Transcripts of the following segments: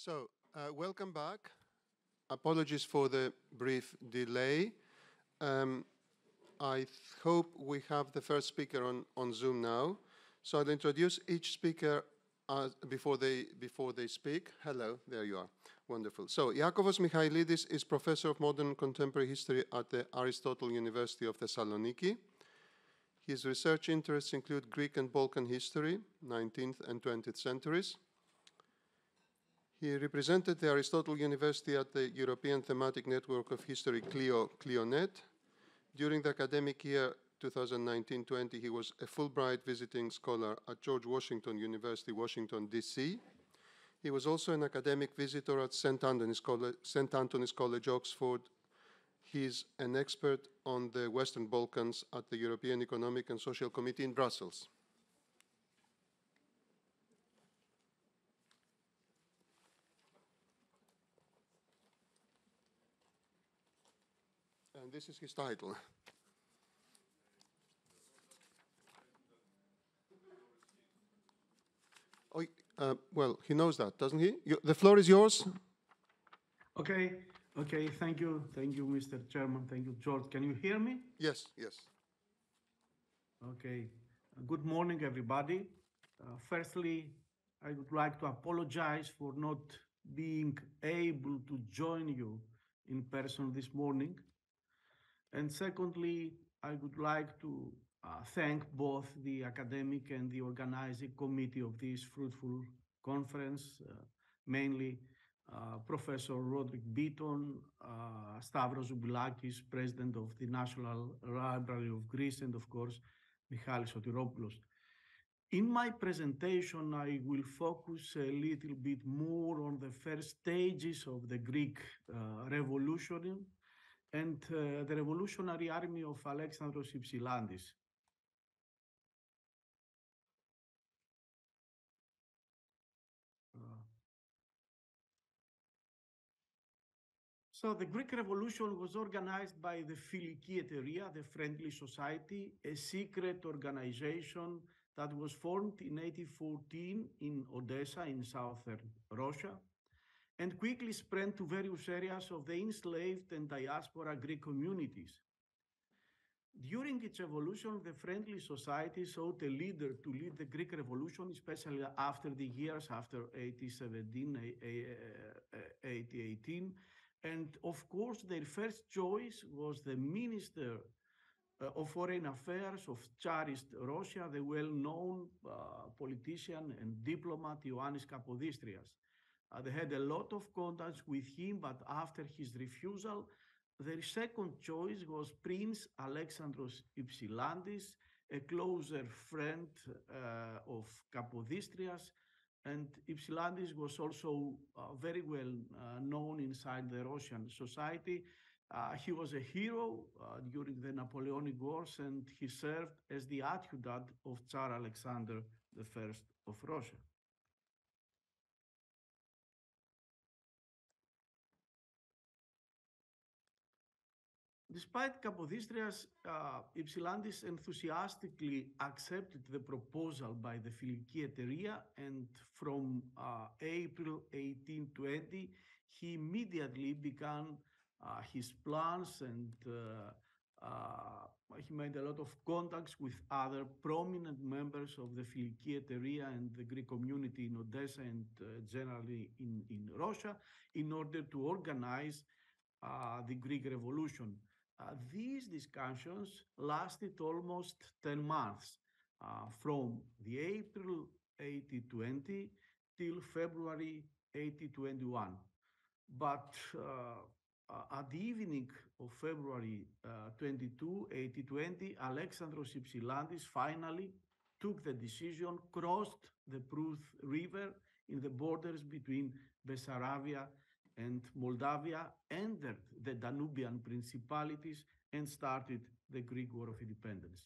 So, welcome back. Apologies for the brief delay. I hope we have the first speaker on Zoom now. So I'll introduce each speaker before they speak. Hello, there you are. Wonderful. So Iάκωβος Μιχαηλίδης is Professor of Modern Contemporary History at the Aristotle University of Thessaloniki. His research interests include Greek and Balkan history, 19th and 20th centuries. He represented the Aristotle University at the European Thematic Network of History, CLIONet. During the academic year 2019-20, he was a Fulbright visiting scholar at George Washington University, Washington, D.C. He was also an academic visitor at St. Anthony's College, Oxford. He's an expert on the Western Balkans at the European Economic and Social Committee in Brussels. And this is his title. Well, he knows that, doesn't he? The floor is yours. Okay, thank you, Mr. Chairman. Thank you, George. Can you hear me? Yes. Okay. Good morning, everybody. Firstly, I would like to apologize for not being able to join you in person this morning. And secondly, I would like to thank both the academic and the organizing committee of this fruitful conference, mainly Professor Roderick Beaton, Stavros Zoubilakis, President of the National Library of Greece, and of course, Michalis Sotiropoulos. In my presentation, I will focus a little bit more on the first stages of the Greek Revolution and the revolutionary army of Alexandros Ypsilantis. So the Greek Revolution was organized by the Philhellenism, the Friendly Society, a secret organization that was formed in 1814 in Odessa in southern Russia, and quickly spread to various areas of the enslaved and diaspora Greek communities. During its evolution, the Friendly Society sought a leader to lead the Greek Revolution, especially after the years after 1817, 1818. And of course, their first choice was the Minister of Foreign Affairs of Tsarist Russia, the well-known politician and diplomat Ioannis Kapodistrias. They had a lot of contacts with him, but after his refusal, their second choice was Prince Alexandros Ypsilantis, a closer friend of Kapodistrias, and Ypsilantis was also very well known inside the Russian society. He was a hero during the Napoleonic Wars, and he served as the adjutant of Tsar Alexander I of Russia. Despite Kapodistrias, Ypsilantis enthusiastically accepted the proposal by the Philhellenism, and from April 1820, he immediately began his plans, and he made a lot of contacts with other prominent members of the Philhellenism and the Greek community in Odessa and generally in Russia in order to organize the Greek Revolution. These discussions lasted almost 10 months, from the April 1820 till February 1821. But at the evening of February 22, 1820, Alexandros Ypsilantis finally took the decision, crossed the Pruth River in the borders between Bessarabia and Moldavia, entered the Danubian principalities, and started the Greek War of Independence.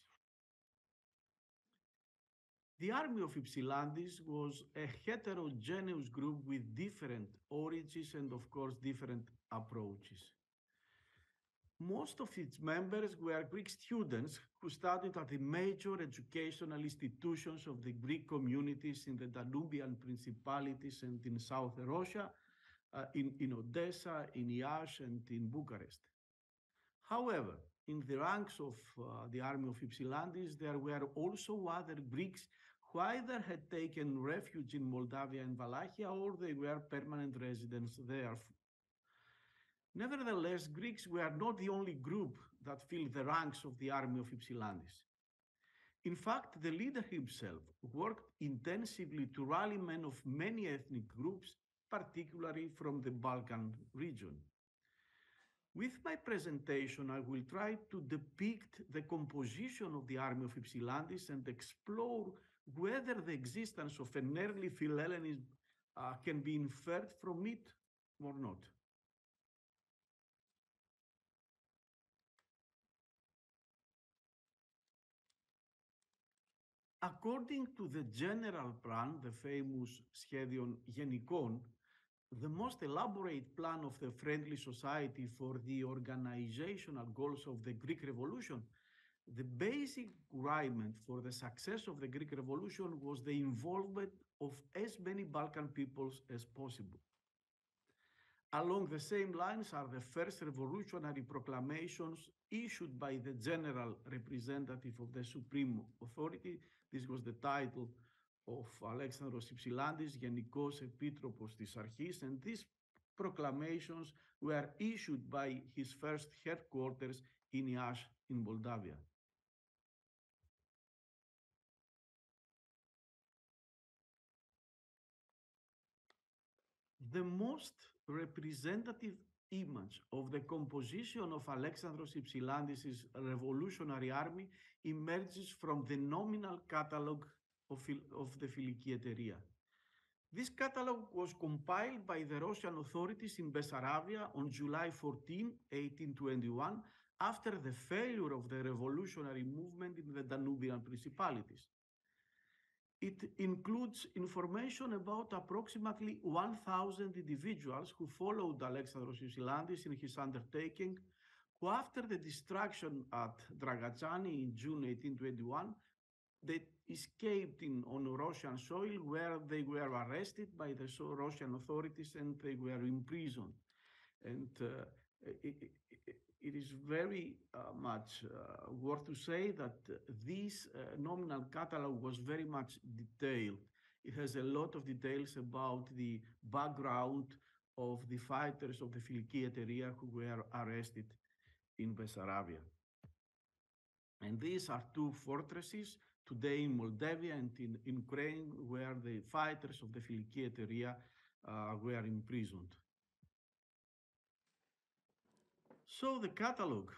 The army of Ypsilantis was a heterogeneous group with different origins and, of course, different approaches. Most of its members were Greek students who studied at the major educational institutions of the Greek communities in the Danubian principalities and in South Russia, in Odessa, in Iași, and in Bucharest. However, in the ranks of the army of Ypsilantis, there were also other Greeks who either had taken refuge in Moldavia and Wallachia or they were permanent residents there. Nevertheless, Greeks were not the only group that filled the ranks of the army of Ypsilantis. In fact, the leader himself worked intensively to rally men of many ethnic groups, particularly from the Balkan region. With my presentation, I will try to depict the composition of the army of Ypsilantis and explore whether the existence of an early Philhellenism can be inferred from it or not. According to the general plan, the famous Σχέδιον Γενικών, the most elaborate plan of the friendly society for the organizational goals of the Greek Revolution, the basic requirement for the success of the Greek Revolution was the involvement of as many Balkan peoples as possible. Along the same lines are the first revolutionary proclamations issued by the general representative of the supreme authority. This was the title of Alexandros Ypsilantis, Γενικός Επίτροπος της Αρχής, and these proclamations were issued by his first headquarters in Iași, in Moldavia. The most representative image of the composition of Alexandros Ypsilantis' revolutionary army emerges from the nominal catalogue of the Φιλική Εταιρεία. This catalogue was compiled by the Russian authorities in Bessarabia on July 14, 1821, after the failure of the revolutionary movement in the Danubian principalities. It includes information about approximately 1,000 individuals who followed Alexandros Ypsilantis in his undertaking, who after the destruction at Dragatsani in June 1821, they escaped on Russian soil where they were arrested by the Russian authorities and they were imprisoned. And it is very much worth to say that this nominal catalog was very much detailed. It has a lot of details about the background of the fighters of the Φιλική Εταιρεία who were arrested in Bessarabia. And these are two fortresses today in Moldavia and in Ukraine where the fighters of the Φιλική Εταιρεία were imprisoned. So the catalogue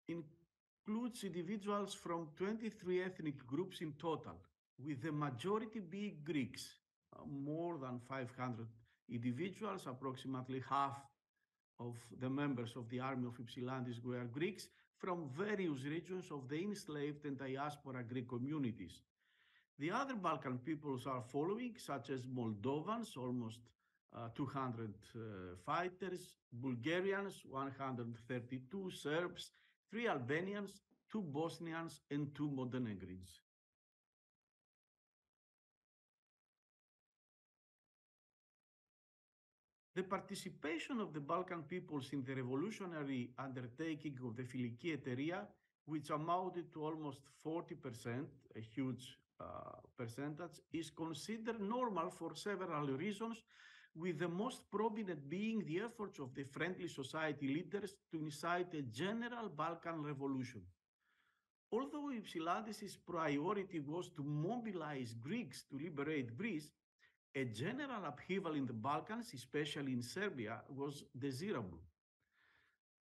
includes individuals from 23 ethnic groups in total, with the majority being Greeks, more than 500 individuals, approximately half of the members of the army of Ypsilantis were Greeks from various regions of the enslaved and diaspora Greek communities. The other Balkan peoples are following, such as Moldovans, almost 200 fighters, Bulgarians, 132, Serbs, 3 Albanians, 2 Bosnians, and 2 Montenegrins. The participation of the Balkan peoples in the revolutionary undertaking of the Φιλική Εταιρεία, which amounted to almost 40%, a huge percentage, is considered normal for several reasons, with the most prominent being the efforts of the friendly society leaders to incite a general Balkan revolution. Although Ypsilantis' priority was to mobilize Greeks to liberate Greece, a general upheaval in the Balkans, especially in Serbia, was desirable.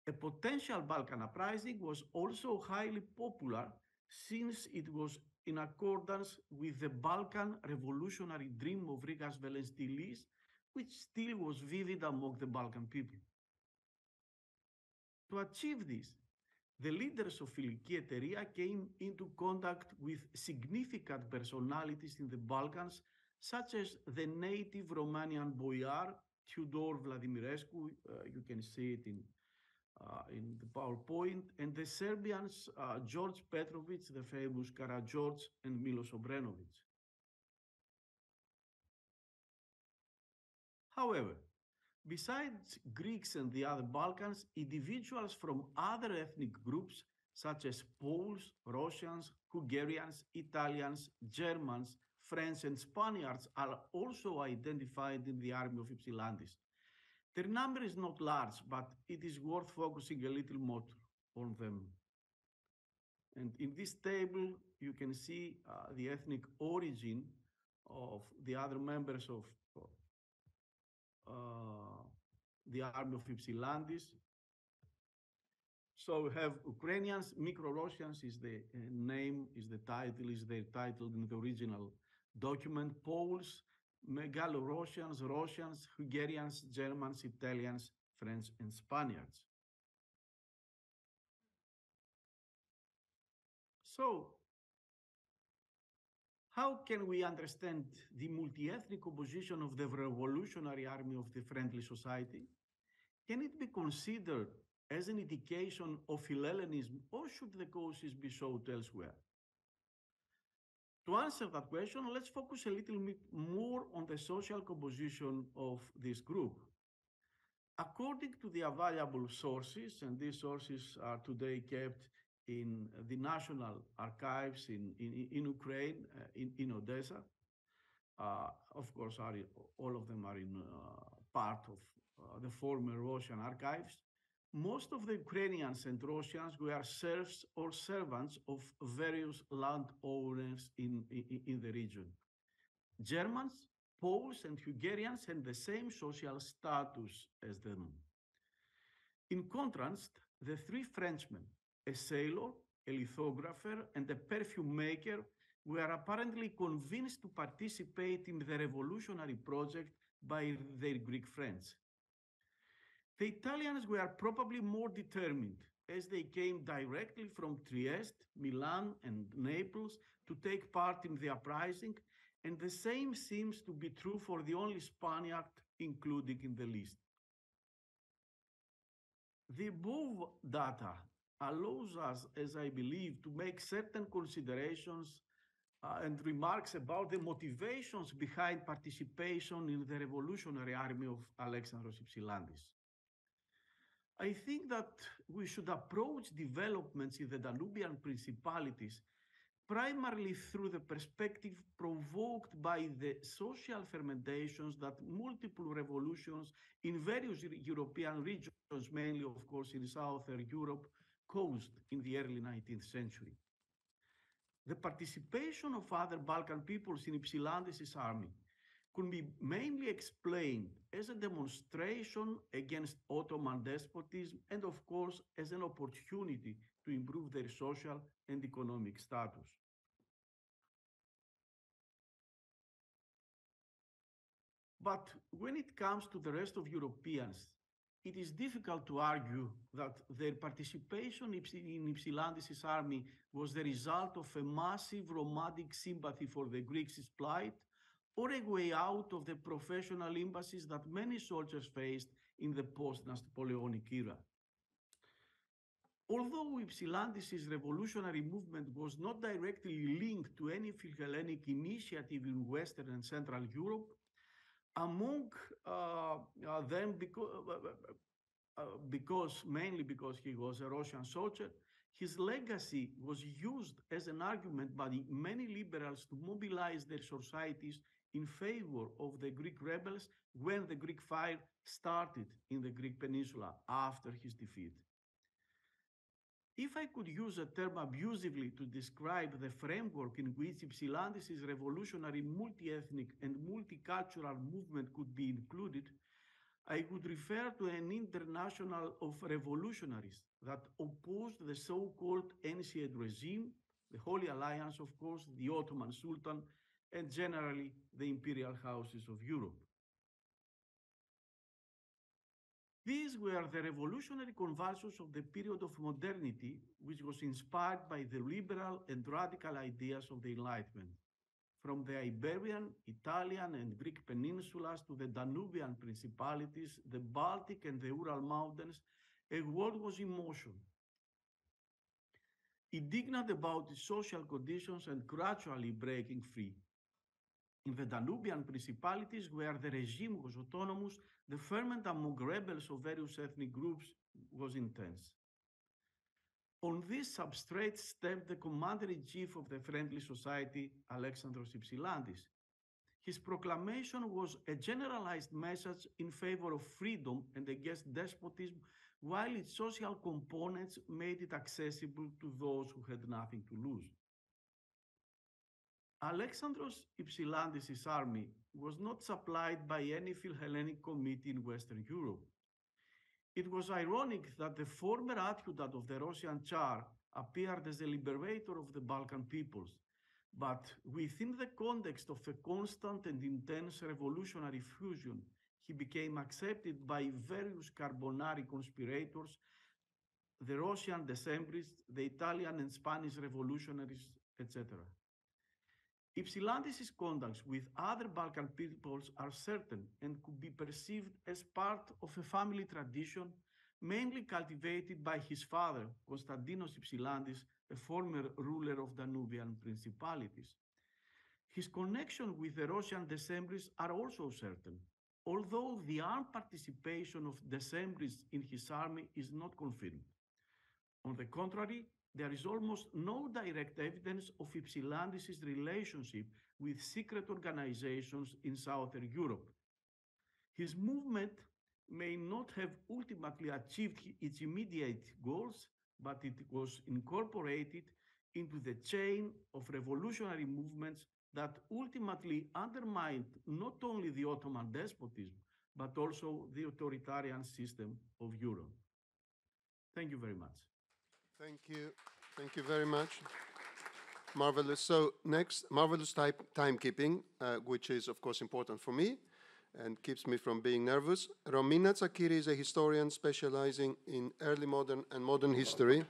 A potential Balkan uprising was also highly popular since it was in accordance with the Balkan revolutionary dream of Rigas Velenstilis, which still was vivid among the Balkan people. To achieve this, the leaders of Φιλική Εταιρεία came into contact with significant personalities in the Balkans, such as the native Romanian boyar, Tudor Vladimirescu, you can see it in the PowerPoint, and the Serbians, George Petrovic, the famous Karageorge, and Milos Obrenovic. However, Besides Greeks and the other Balkans, individuals from other ethnic groups such as Poles, Russians, Hungarians, Italians, Germans, French, and Spaniards are also identified in the army of Ypsilantis. Their number is not large, but it is worth focusing a little more on them. And in this table, you can see the ethnic origin of the other members of the army of Ypsilantis. So we have Ukrainians, Micro-Russians is the name, is the title, is their title in the original document. Poles, Megalo-Russians, Russians, Hungarians, Germans, Italians, French, and Spaniards. So, how can we understand the multi-ethnic composition of the revolutionary army of the friendly society? Can it be considered as an indication of Philhellenism, or should the causes be sought elsewhere? To answer that question, let's focus a little bit more on the social composition of this group. According to the available sources, and these sources are today kept in the national archives in Ukraine, in Odessa, of course, all of them are in part of the former Russian archives. Most of the Ukrainians and Russians were serfs or servants of various landowners in the region. Germans, Poles, and Hungarians had the same social status as them. In contrast, the three Frenchmen, a sailor, a lithographer, and a perfume maker, were apparently convinced to participate in the revolutionary project by their Greek friends. The Italians were probably more determined, as they came directly from Trieste, Milan, and Naples to take part in the uprising, and the same seems to be true for the only Spaniard included in the list. The above data allows us, as I believe, to make certain considerations and remarks about the motivations behind participation in the revolutionary army of Alexandros Ypsilantis. I think that we should approach developments in the Danubian principalities primarily through the perspective provoked by the social fermentations that multiple revolutions in various European regions, mainly of course in Southern Europe, caused in the early 19th century. The participation of other Balkan peoples in Ypsilantis' army could be mainly explained as a demonstration against Ottoman despotism and, of course, as an opportunity to improve their social and economic status. But when it comes to the rest of Europeans, it is difficult to argue that their participation in Ypsilantis' army was the result of a massive romantic sympathy for the Greeks' plight, or a way out of the professional impasses that many soldiers faced in the post-Napoleonic era. Although Ypsilantis' revolutionary movement was not directly linked to any Philhellenic initiative in Western and Central Europe, among them, mainly because he was a Russian soldier, his legacy was used as an argument by many liberals to mobilize their societies in favor of the Greek rebels when the Greek fire started in the Greek peninsula after his defeat. If I could use a term abusively to describe the framework in which Ypsilantis' revolutionary multi-ethnic and multicultural movement could be included, I would refer to an international of revolutionaries that opposed the so-called ancient regime, the Holy Alliance, of course, the Ottoman Sultan, and generally the imperial houses of Europe. These were the revolutionary convulsions of the period of modernity, which was inspired by the liberal and radical ideas of the Enlightenment. From the Iberian, Italian, and Greek peninsulas to the Danubian principalities, the Baltic and the Ural Mountains, a world was in motion. Indignant about its social conditions and gradually breaking free. In the Danubian principalities, where the regime was autonomous, the ferment among rebels of various ethnic groups was intense. On this substrate stepped the commander-in-chief of the Friendly Society, Alexandros Ypsilantis. His proclamation was a generalized message in favor of freedom and against despotism, while its social components made it accessible to those who had nothing to lose. Alexandros Ypsilantis' army was not supplied by any Philhellenic committee in Western Europe. It was ironic that the former adjutant of the Russian Tsar appeared as the liberator of the Balkan peoples, but within the context of a constant and intense revolutionary fusion, he became accepted by various Carbonari conspirators, the Russian Decembrists, the Italian and Spanish revolutionaries, etc. Ypsilantis' contacts with other Balkan peoples are certain and could be perceived as part of a family tradition mainly cultivated by his father, Konstantinos Ypsilantis, a former ruler of Danubian principalities. His connection with the Russian Decembrists are also certain, although the armed participation of Decembrists in his army is not confirmed. On the contrary, there is almost no direct evidence of Ypsilantis' relationship with secret organizations in Southern Europe. His movement may not have ultimately achieved its immediate goals, but it was incorporated into the chain of revolutionary movements that ultimately undermined not only the Ottoman despotism, but also the authoritarian system of Europe. Thank you very much. Thank you. Thank you very much. Marvelous. So next, marvelous timekeeping, which is, of course, important for me and keeps me from being nervous. Romína Tsakíri is a historian specializing in early modern and modern history,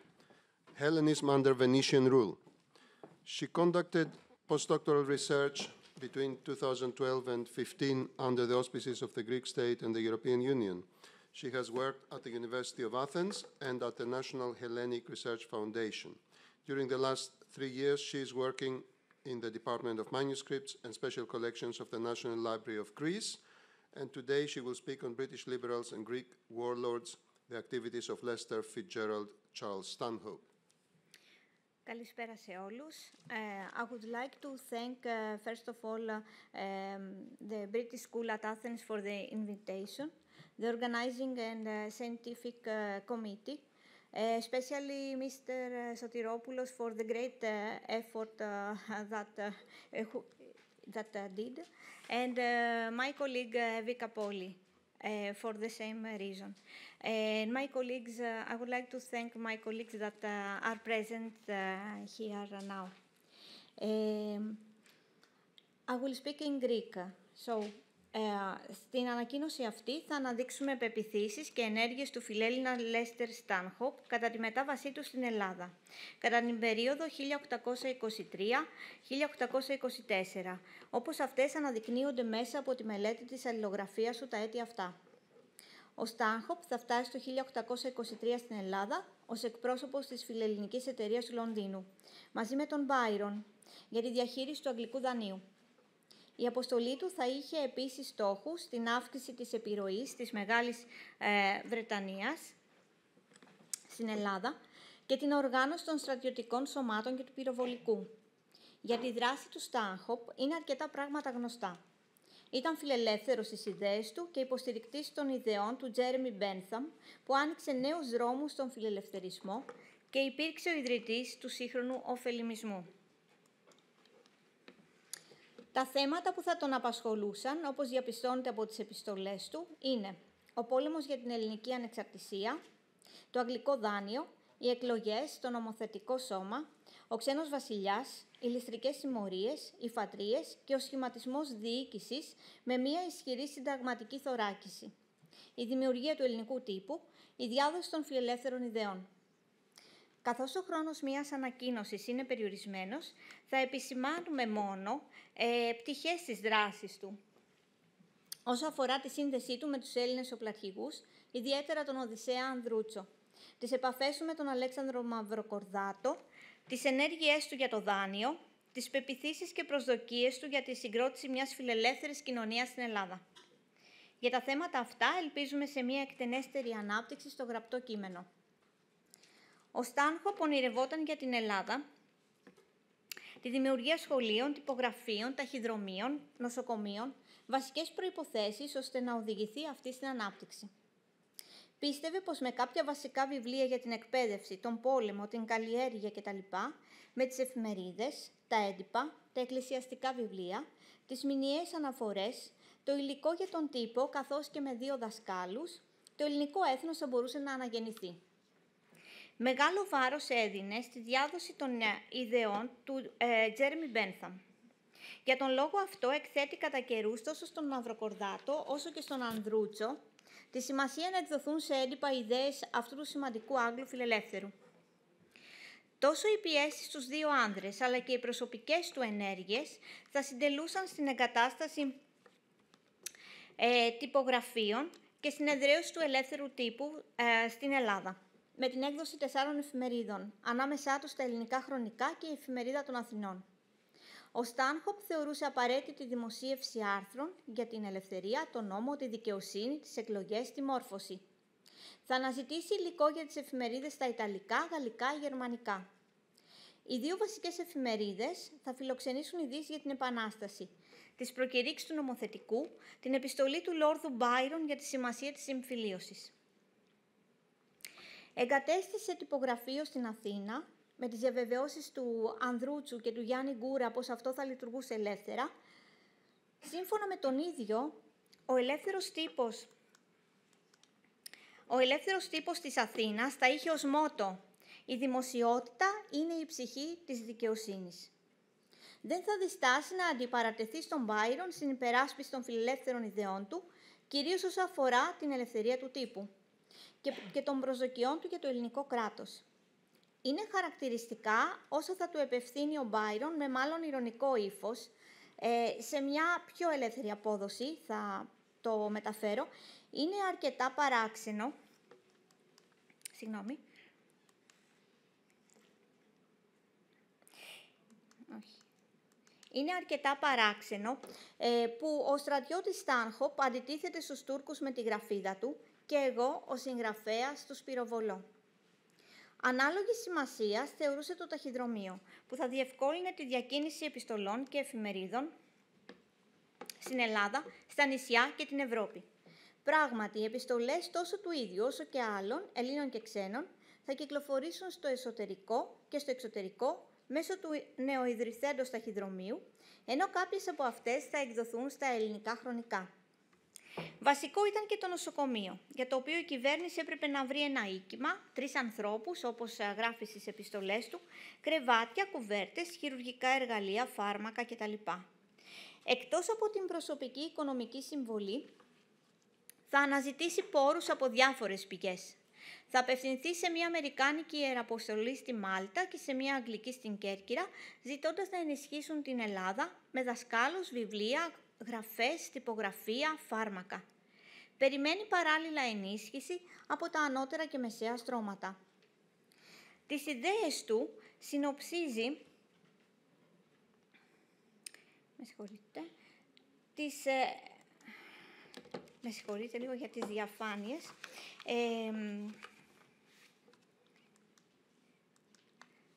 Hellenism under Venetian rule. She conducted postdoctoral research between 2012 and 2015 under the auspices of the Greek state and the European Union. She has worked at the University of Athens and at the National Hellenic Research Foundation. During the last 3 years, she is working in the Department of Manuscripts and Special Collections of the National Library of Greece. And today she will speak on British liberals and Greek warlords, the activities of Leicester Fitzgerald Charles Standhope. Καλησπέρα σε όλους. I would like to thank, first of all, the British School at Athens for the invitation, the organizing and scientific committee, especially Mr. Sotiropoulos for the great effort that did, and my colleague Vika Poli for the same reason. And my colleagues, I would like to thank my colleagues that are present here now. I will speak in Greek. So, στην ανακοίνωση αυτή θα αναδείξουμε πεποιθήσεις και ενέργειες του φιλέλληνα Leicester Stanhope κατά τη μετάβασή του στην Ελλάδα, κατά την περίοδο 1823-1824, όπως αυτές αναδεικνύονται μέσα από τη μελέτη της αλληλογραφίας του τα έτη αυτά. Ο Stanhope θα φτάσει το 1823 στην Ελλάδα ως εκπρόσωπος της φιλελληνικής εταιρείας του Λονδίνου, μαζί με τον Byron, για τη διαχείριση του αγγλικού δανείου. Η αποστολή του θα είχε επίσης στόχους στην αύξηση της επιρροής της Μεγάλης Βρετανίας στην Ελλάδα και την οργάνωση των στρατιωτικών σωμάτων και του πυροβολικού. Για τη δράση του Stanhope είναι αρκετά πράγματα γνωστά. Ήταν φιλελεύθερος στις ιδέες του και υποστηρικτής των ιδεών του Τζέρεμι Μπένθαμ, που άνοιξε νέους δρόμους στον φιλελευθερισμό και υπήρξε ο ιδρυτής του σύγχρονου ωφελημισμού. Τα θέματα που θα τον απασχολούσαν, όπως διαπιστώνεται από τις επιστολές του, είναι ο πόλεμος για την ελληνική ανεξαρτησία, το αγγλικό δάνειο, οι εκλογές, το νομοθετικό σώμα, ο ξένος βασιλιάς, οι ληστρικές συμμορίες, οι φατρίες και ο σχηματισμός διοίκησης με μια ισχυρή συνταγματική θωράκιση, η δημιουργία του ελληνικού τύπου, η διάδοση των φιλελεύθερων ιδεών. Καθώς ο χρόνος μιας ανακοίνωσης είναι περιορισμένος, θα επισημάνουμε μόνο πτυχές της δράσης του. Όσο αφορά τη σύνδεσή του με τους Έλληνες οπλαρχηγούς, ιδιαίτερα τον Οδυσσέα Ανδρούτσο, τις επαφές του με τον Αλέξανδρο Μαυροκορδάτο, τις ενέργειές του για το δάνειο, τις πεποιθήσεις και προσδοκίες του για τη συγκρότηση μιας φιλελεύθερης κοινωνίας στην Ελλάδα. Για τα θέματα αυτά ελπίζουμε σε μια εκτενέστερη ανάπτυξη στο γραπτό κείμενο. Ο Στάνχοπ ονειρευόταν για την Ελλάδα τη δημιουργία σχολείων, τυπογραφείων, ταχυδρομείων, νοσοκομείων, βασικές προϋποθέσεις ώστε να οδηγηθεί αυτή στην ανάπτυξη. Πίστευε πως με κάποια βασικά βιβλία για την εκπαίδευση, τον πόλεμο, την καλλιέργεια κτλ., με τις εφημερίδες, τα έντυπα, τα εκκλησιαστικά βιβλία, τις μηνιαίες αναφορές, το υλικό για τον τύπο, καθώς και με 2 δασκάλους, το ελληνικό έθνος θα μπορούσε να αναγεννηθεί. Μεγάλο βάρος έδινε στη διάδοση των ιδεών του Τζέρεμι Μπένθαμ. Για τον λόγο αυτό εκθέτει κατά καιρούς τόσο στον Μαυροκορδάτο όσο και στον Ανδρούτσο τη σημασία να εκδοθούν σε έντυπα ιδέες αυτού του σημαντικού Άγγλου φιλελεύθερου. Τόσο οι πιέσεις στους 2 άνδρες, αλλά και οι προσωπικές του ενέργειες θα συντελούσαν στην εγκατάσταση τυπογραφείων και στην εδραίωση του ελεύθερου τύπου στην Ελλάδα, με την έκδοση 4 εφημερίδων, ανάμεσά τους τα ελληνικά χρονικά και η εφημερίδα των Αθηνών. Ο Στάνχοπ θεωρούσε απαραίτητη δημοσίευση άρθρων για την ελευθερία, τον νόμο, τη δικαιοσύνη, τις εκλογές, τη μόρφωση. Θα αναζητήσει υλικό για τις εφημερίδες στα Ιταλικά, Γαλλικά, Γερμανικά. Οι 2 βασικές εφημερίδες θα φιλοξενήσουν ειδήσεις για την Επανάσταση, τις προκηρύξεις του νομοθετικού, την επιστολή του Λόρδου Μπάιρον για τη σημασία της συμφιλίωσης. Εγκατέστησε τυπογραφείο στην Αθήνα, με τις διαβεβαιώσεις του Ανδρούτσου και του Γιάννη Γκούρα πως αυτό θα λειτουργούσε ελεύθερα. Σύμφωνα με τον ίδιο, ο ελεύθερος τύπος της Αθήνας θα είχε ως μότο «Η δημοσιότητα είναι η ψυχή της δικαιοσύνης». Δεν θα διστάσει να αντιπαρατεθεί στον Μπάιρον στην υπεράσπιση των φιλελεύθερων ιδεών του, κυρίως όσο αφορά την ελευθερία του τύπου και των προσδοκιών του για το ελληνικό κράτος. Είναι χαρακτηριστικά όσο θα του επευθύνει ο Μπάιρον με μάλλον ειρωνικό ύφος, σε μια πιο ελεύθερη απόδοση, θα το μεταφέρω. Είναι αρκετά παράξενο, Είναι αρκετά παράξενο που ο στρατιώτης Στάνχοπ αντιτίθεται στους Τούρκους με τη γραφίδα του και εγώ, ο συγγραφέας, τους πυροβολώ. Ανάλογη σημασία θεωρούσε το ταχυδρομείο, που θα διευκόλυνε τη διακίνηση επιστολών και εφημερίδων στην Ελλάδα, στα νησιά και την Ευρώπη. Πράγματι, οι επιστολές τόσο του ίδιου όσο και άλλων, Ελλήνων και ξένων, θα κυκλοφορήσουν στο εσωτερικό και στο εξωτερικό μέσω του νεοειδρυθέντος ταχυδρομείου, ενώ κάποιες από αυτές θα εκδοθούν στα ελληνικά χρονικά. Βασικό ήταν και το νοσοκομείο, για το οποίο η κυβέρνηση έπρεπε να βρει ένα οίκημα, 3 ανθρώπους, όπως γράφει στις επιστολές του, κρεβάτια, κουβέρτες, χειρουργικά εργαλεία, φάρμακα κτλ. Εκτός από την προσωπική οικονομική συμβολή, θα αναζητήσει πόρους από διάφορες πηγές. Θα απευθυνθεί σε μια αμερικάνικη ιεραποστολή στη Μάλτα και σε μια αγγλική στην Κέρκυρα, ζητώντας να ενισχύσουν την Ελλάδα με δασκάλους, βιβλία, γραφές, τυπογραφία, φάρμακα. Περιμένει παράλληλα ενίσχυση από τα ανώτερα και μεσαία στρώματα. Τις ιδέες του συνοψίζει... Με συγχωρείτε λίγο για τις διαφάνειες.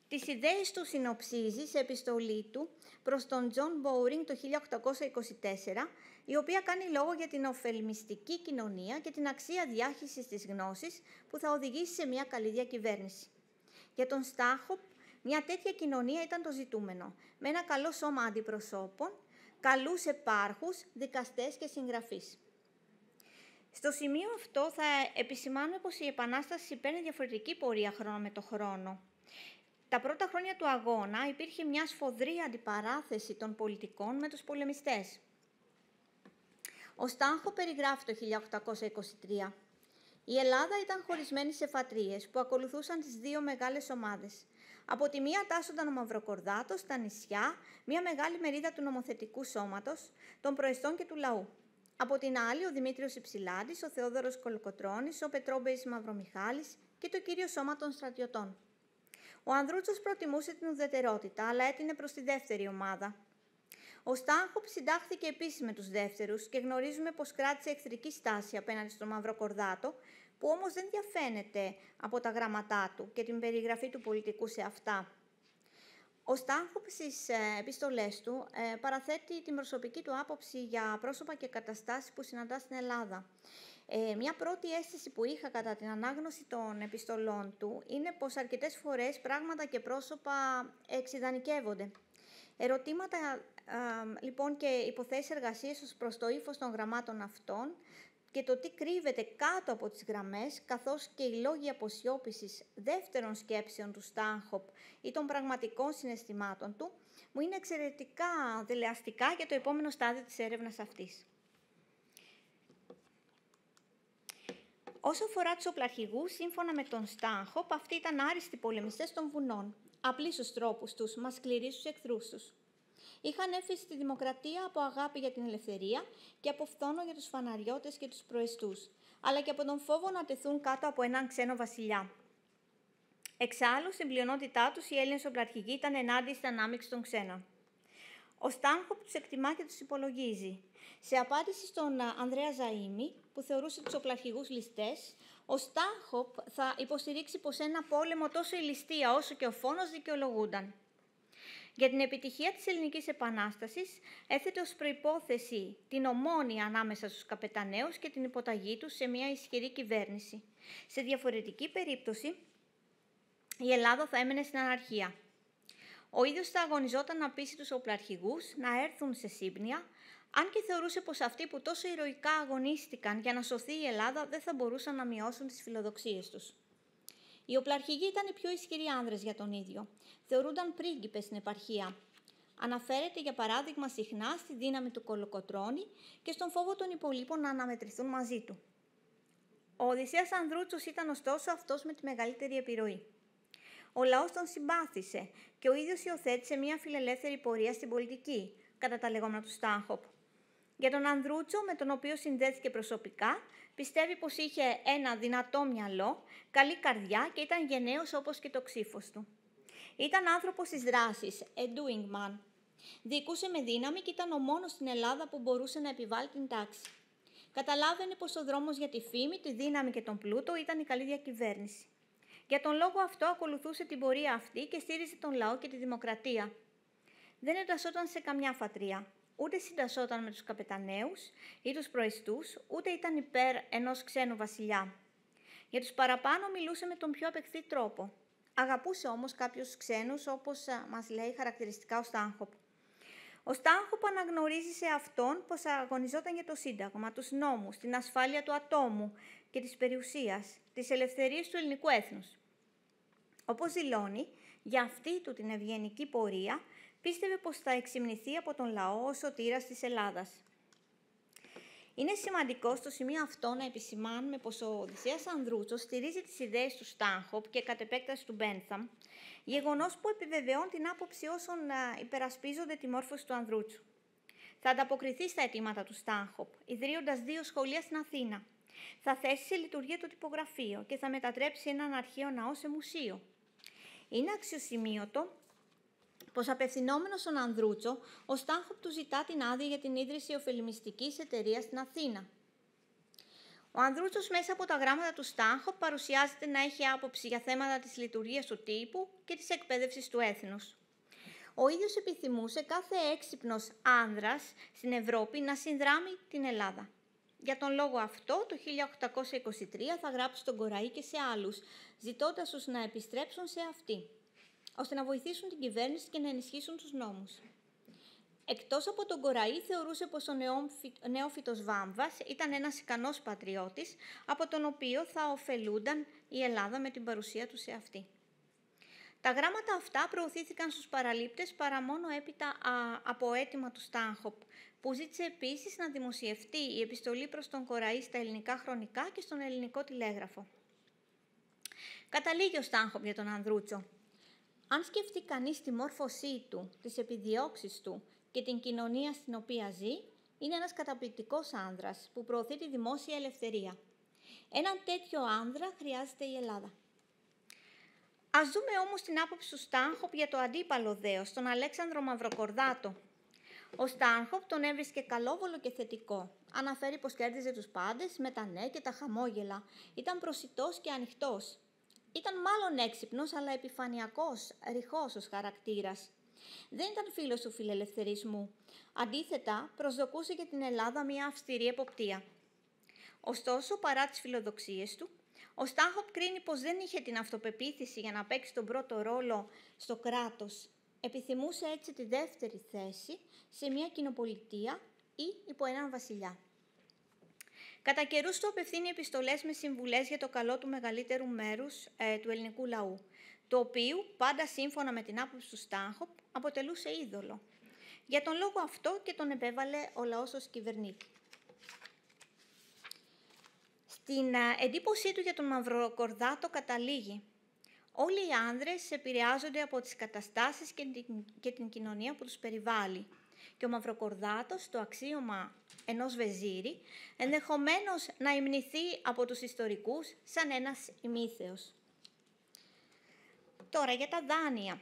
Τις ιδέες του συνοψίζει σε επιστολή του προς τον Τζον Μπόουρινγκ το 1824, η οποία κάνει λόγο για την ωφελημιστική κοινωνία και την αξία διάχυσης της γνώσης που θα οδηγήσει σε μια καλή διακυβέρνηση. Για τον Στάνχοπ, μια τέτοια κοινωνία ήταν το ζητούμενο, με ένα καλό σώμα αντιπροσώπων, καλούς επάρχους, δικαστές και συγγραφείς. Στο σημείο αυτό θα επισημάνουμε πως η Επανάσταση παίρνει διαφορετική πορεία χρόνο με το χρόνο. Τα πρώτα χρόνια του αγώνα υπήρχε μια σφοδρή αντιπαράθεση των πολιτικών με τους πολεμιστές. Ο Στάνχοπ περιγράφει το 1823. Η Ελλάδα ήταν χωρισμένη σε φατρίες που ακολουθούσαν τις 2 μεγάλες ομάδες. Από τη μία τάσσονταν ο Μαυροκορδάτος, τα νησιά, μια μεγάλη μερίδα του νομοθετικού σώματος, των προεστών και του λαού. Από την άλλη, ο Δημήτριος Υψηλάντης, ο Θεόδωρος Κολοκοτρώνης, ο Πετρόμπεης Μαυρομιχάλης και το κύριο σώμα των στρατιωτών. Ο Ανδρούτσος προτιμούσε την ουδετερότητα, αλλά έτεινε προς τη δεύτερη ομάδα. Ο Στάνχοπ συντάχθηκε επίσης με τους δεύτερους και γνωρίζουμε πως κράτησε εχθρική στάση απέναντι στον Μαυροκορδάτο, που όμως δεν διαφαίνεται από τα γράμματά του και την περιγραφή του πολιτικού σε αυτά. Ο Στάνχοπ στις επιστολές του παραθέτει την προσωπική του άποψη για πρόσωπα και καταστάσεις που συναντά στην Ελλάδα. Μια πρώτη αίσθηση που είχα κατά την ανάγνωση των επιστολών του είναι πως αρκετές φορές πράγματα και πρόσωπα εξιδανικεύονται. Ερωτήματα λοιπόν και υποθέσεις εργασίες ως προς το ύφος των γραμμάτων αυτών και το τι κρύβεται κάτω από τις γραμμές, καθώς και οι λόγοι αποσιώπησης δεύτερων σκέψεων του Στάνχοπ ή των πραγματικών συναισθημάτων του, μου είναι εξαιρετικά δελεαστικά για το επόμενο στάδιο της έρευνας αυτής. Όσο αφορά τους οπλαρχηγούς, σύμφωνα με τον Στάνχοπ, αυτοί ήταν άριστοι πολεμιστές των βουνών, απλοί στους τρόπους τους, μα σκληροί στους εχθρούς τους. Είχαν έφεση στη δημοκρατία από αγάπη για την ελευθερία και από φθόνο για τους φαναριώτες και τους προεστούς, αλλά και από τον φόβο να τεθούν κάτω από έναν ξένο βασιλιά. Εξάλλου, στην πλειονότητά τους, οι Έλληνες οπλαρχηγοί ήταν ενάντια στην ανάμειξη των ξένων. Ο Στάνχοπ τους εκτιμά και τους υπολογίζει. Σε απάντηση στον Ανδρέα Ζαΐμη, που θεωρούσε τους οπλαρχηγούς ληστές, ο Στάνχοπ θα υποστηρίξει πως ένα πόλεμο τόσο η ληστεία όσο και ο φόνος δικαιολογούνταν. Για την επιτυχία της Ελληνικής Επανάστασης έθετε ως προϋπόθεση την ομόνοια ανάμεσα στους καπεταναίους και την υποταγή τους σε μια ισχυρή κυβέρνηση. Σε διαφορετική περίπτωση, η Ελλάδα θα έμενε στην αναρχία. Ο ίδιος θα αγωνιζόταν να πείσει τους οπλαρχηγούς να έρθουν σε σύμπνοια, αν και θεωρούσε πως αυτοί που τόσο ηρωικά αγωνίστηκαν για να σωθεί η Ελλάδα δεν θα μπορούσαν να μειώσουν τις φιλοδοξίες τους. Οι οπλαρχηγοί ήταν οι πιο ισχυροί άνδρες για τον ίδιο. Θεωρούνταν πρίγκιπες στην επαρχία. Αναφέρεται, για παράδειγμα, συχνά στη δύναμη του Κολοκοτρώνη και στον φόβο των υπολείπων να αναμετρηθούν μαζί του. Ο Οδυσσέας Ανδρούτσος ήταν ωστόσο αυτός με τη μεγαλύτερη επιρροή. Ο λαός τον συμπάθησε και ο ίδιος υιοθέτησε μια φιλελεύθερη πορεία στην πολιτική, κατά τα λεγόμενα του Στάνχοπ. Για τον Ανδρούτσο, με τον οποίο συνδέθηκε προσωπικά, πιστεύει πως είχε ένα δυνατό μυαλό, καλή καρδιά και ήταν γενναίος όπως και το ξύφος του. Ήταν άνθρωπος της δράσης, a doing man. Διοικούσε με δύναμη και ήταν ο μόνος στην Ελλάδα που μπορούσε να επιβάλλει την τάξη. Καταλάβαινε πως ο δρόμος για τη φήμη, τη δύναμη και τον πλούτο ήταν η καλή διακυβέρνηση. Για τον λόγο αυτό ακολουθούσε την πορεία αυτή και στήριζε τον λαό και τη δημοκρατία. Δεν εντασσόταν σε καμιά φατρία. Ούτε συντασσόταν με τους καπεταναίους ή τους προεστούς, ούτε ήταν υπέρ ενός ξένου βασιλιά. Για τους παραπάνω μιλούσε με τον πιο απεχθή τρόπο. Αγαπούσε όμως κάποιους ξένους, όπως μας λέει χαρακτηριστικά ο Στάνχοπ. Ο Στάνχοπ αναγνωρίζει σε αυτόν πως αγωνιζόταν για το Σύνταγμα, τους νόμους, την ασφάλεια του ατόμου και της περιουσίας, τις ελευθερίες του ελληνικού έθνους. Όπως δηλώνει, για αυτή του την ευγενική πορεία, πίστευε πως θα εξυμνηθεί από τον λαό ως σωτήρας της Ελλάδας. Είναι σημαντικό στο σημείο αυτό να επισημάνουμε πως ο Οδυσσέας Ανδρούτσος στηρίζει τις ιδέες του Στάνχοπ και κατ' επέκταση του Μπένθαμ, γεγονός που επιβεβαιώνει την άποψη όσων υπερασπίζονται τη μόρφωση του Ανδρούτσου. Θα ανταποκριθεί στα αιτήματα του Στάνχοπ, ιδρύοντας 2 σχολεία στην Αθήνα. Θα θέσει σε λειτουργία το τυπογραφείο και θα μετατρέψει έναν αρχαίο ναό σε μουσείο. Είναι αξιοσημείωτο πως απευθυνόμενος στον Ανδρούτσο, ο Στάνχοπ του ζητά την άδεια για την ίδρυση ωφελημιστικής εταιρείας στην Αθήνα. Ο Ανδρούτσος μέσα από τα γράμματα του Στάνχοπ παρουσιάζεται να έχει άποψη για θέματα της λειτουργίας του τύπου και της εκπαίδευσης του έθνους. Ο ίδιος επιθυμούσε κάθε έξυπνος άνδρας στην Ευρώπη να συνδράμει την Ελλάδα. Για τον λόγο αυτό, το 1823 θα γράψει τον Κοραή και σε άλλους, ζητώντας τους να επιστρέψουν σε αυτή, ώστε να βοηθήσουν την κυβέρνηση και να ενισχύσουν τους νόμους. Εκτός από τον Κοραή, θεωρούσε πως ο νεόφυτος Βάμβας ήταν ένας ικανός πατριώτης, από τον οποίο θα ωφελούνταν η Ελλάδα με την παρουσία του σε αυτή. Τα γράμματα αυτά προωθήθηκαν στους παραλήπτες παρά μόνο έπειτα από αίτημα του Στάνχοπ, που ζήτησε επίσης να δημοσιευτεί η επιστολή προς τον Κοραή στα ελληνικά χρονικά και στον ελληνικό τηλέγραφο. Καταλήγει ο Στάνχοπ για τον Ανδρούτσο. Αν σκεφτεί κανείς τη μόρφωσή του, τις επιδιώξεις του και την κοινωνία στην οποία ζει, είναι ένας καταπληκτικός άνδρας που προωθεί τη δημόσια ελευθερία. Έναν τέτοιο άνδρα χρειάζεται η Ελλάδα. Ας δούμε όμως την άποψη του Στάνχοπ για το αντίπαλο δέος, τον Αλέξανδρο Μαυροκορδάτο. Ο Στάνχοπ τον έβρισκε καλόβολο και θετικό. Αναφέρει πως κέρδιζε τους πάντες με τα ναι και τα χαμόγελα. Ήταν προσιτός και ανοιχτός. Ήταν μάλλον έξυπνος, αλλά επιφανειακός, ρηχός ως χαρακτήρας. Δεν ήταν φίλος του φιλελευθερισμού. Αντίθετα, προσδοκούσε για την Ελλάδα μια αυστηρή εποπτεία. Ωστόσο, παρά τις φιλοδοξίες του, ο Στάνχοπ κρίνει πως δεν είχε την αυτοπεποίθηση για να παίξει τον πρώτο ρόλο στο κράτος. Επιθυμούσε έτσι τη δεύτερη θέση σε μια κοινοπολιτεία ή υπό έναν βασιλιά. Κατά καιρούς του απευθύνει επιστολές με συμβουλές για το καλό του μεγαλύτερου μέρους του ελληνικού λαού, το οποίο, πάντα σύμφωνα με την άποψη του Στάνχοπ, αποτελούσε είδωλο. Για τον λόγο αυτό και τον επέβαλε ο λαός ως κυβερνήτη. Στην εντύπωσή του για τον Μαυροκορδάτο καταλήγει: όλοι οι άνδρες επηρεάζονται από τις καταστάσεις και την κοινωνία που τους περιβάλλει. Και ο Μαυροκορδάτος, το αξίωμα ενός βεζίρη, ενδεχομένως να υμνηθεί από τους ιστορικούς σαν ένας ημίθεος. Τώρα για τα δάνεια.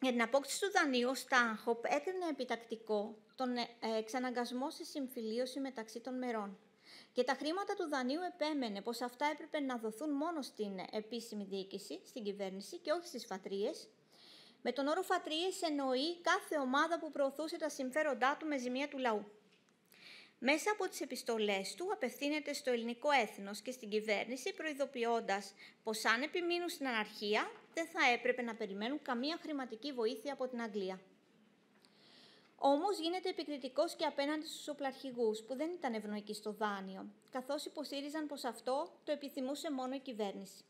Για την απόκτηση του δανείου, ο Στάνχοπ έκρινε επιτακτικό τον εξαναγκασμό σε συμφιλίωση μεταξύ των μερών. Και τα χρήματα του δανείου επέμενε πως αυτά έπρεπε να δοθούν μόνο στην επίσημη διοίκηση, στην κυβέρνηση και όχι στις φατρίες. Με τον όρο φατρίες εννοεί κάθε ομάδα που προωθούσε τα συμφέροντά του με ζημία του λαού. Μέσα από τις επιστολές του απευθύνεται στο ελληνικό έθνος και στην κυβέρνηση, προειδοποιώντας πως αν επιμείνουν στην αναρχία δεν θα έπρεπε να περιμένουν καμία χρηματική βοήθεια από την Αγγλία. Όμως γίνεται επικριτικός και απέναντι στους οπλαρχηγούς, που δεν ήταν ευνοϊκοί στο δάνειο, καθώς υποστήριζαν πως αυτό το επιθυμούσε μόνο η κυβέρνηση.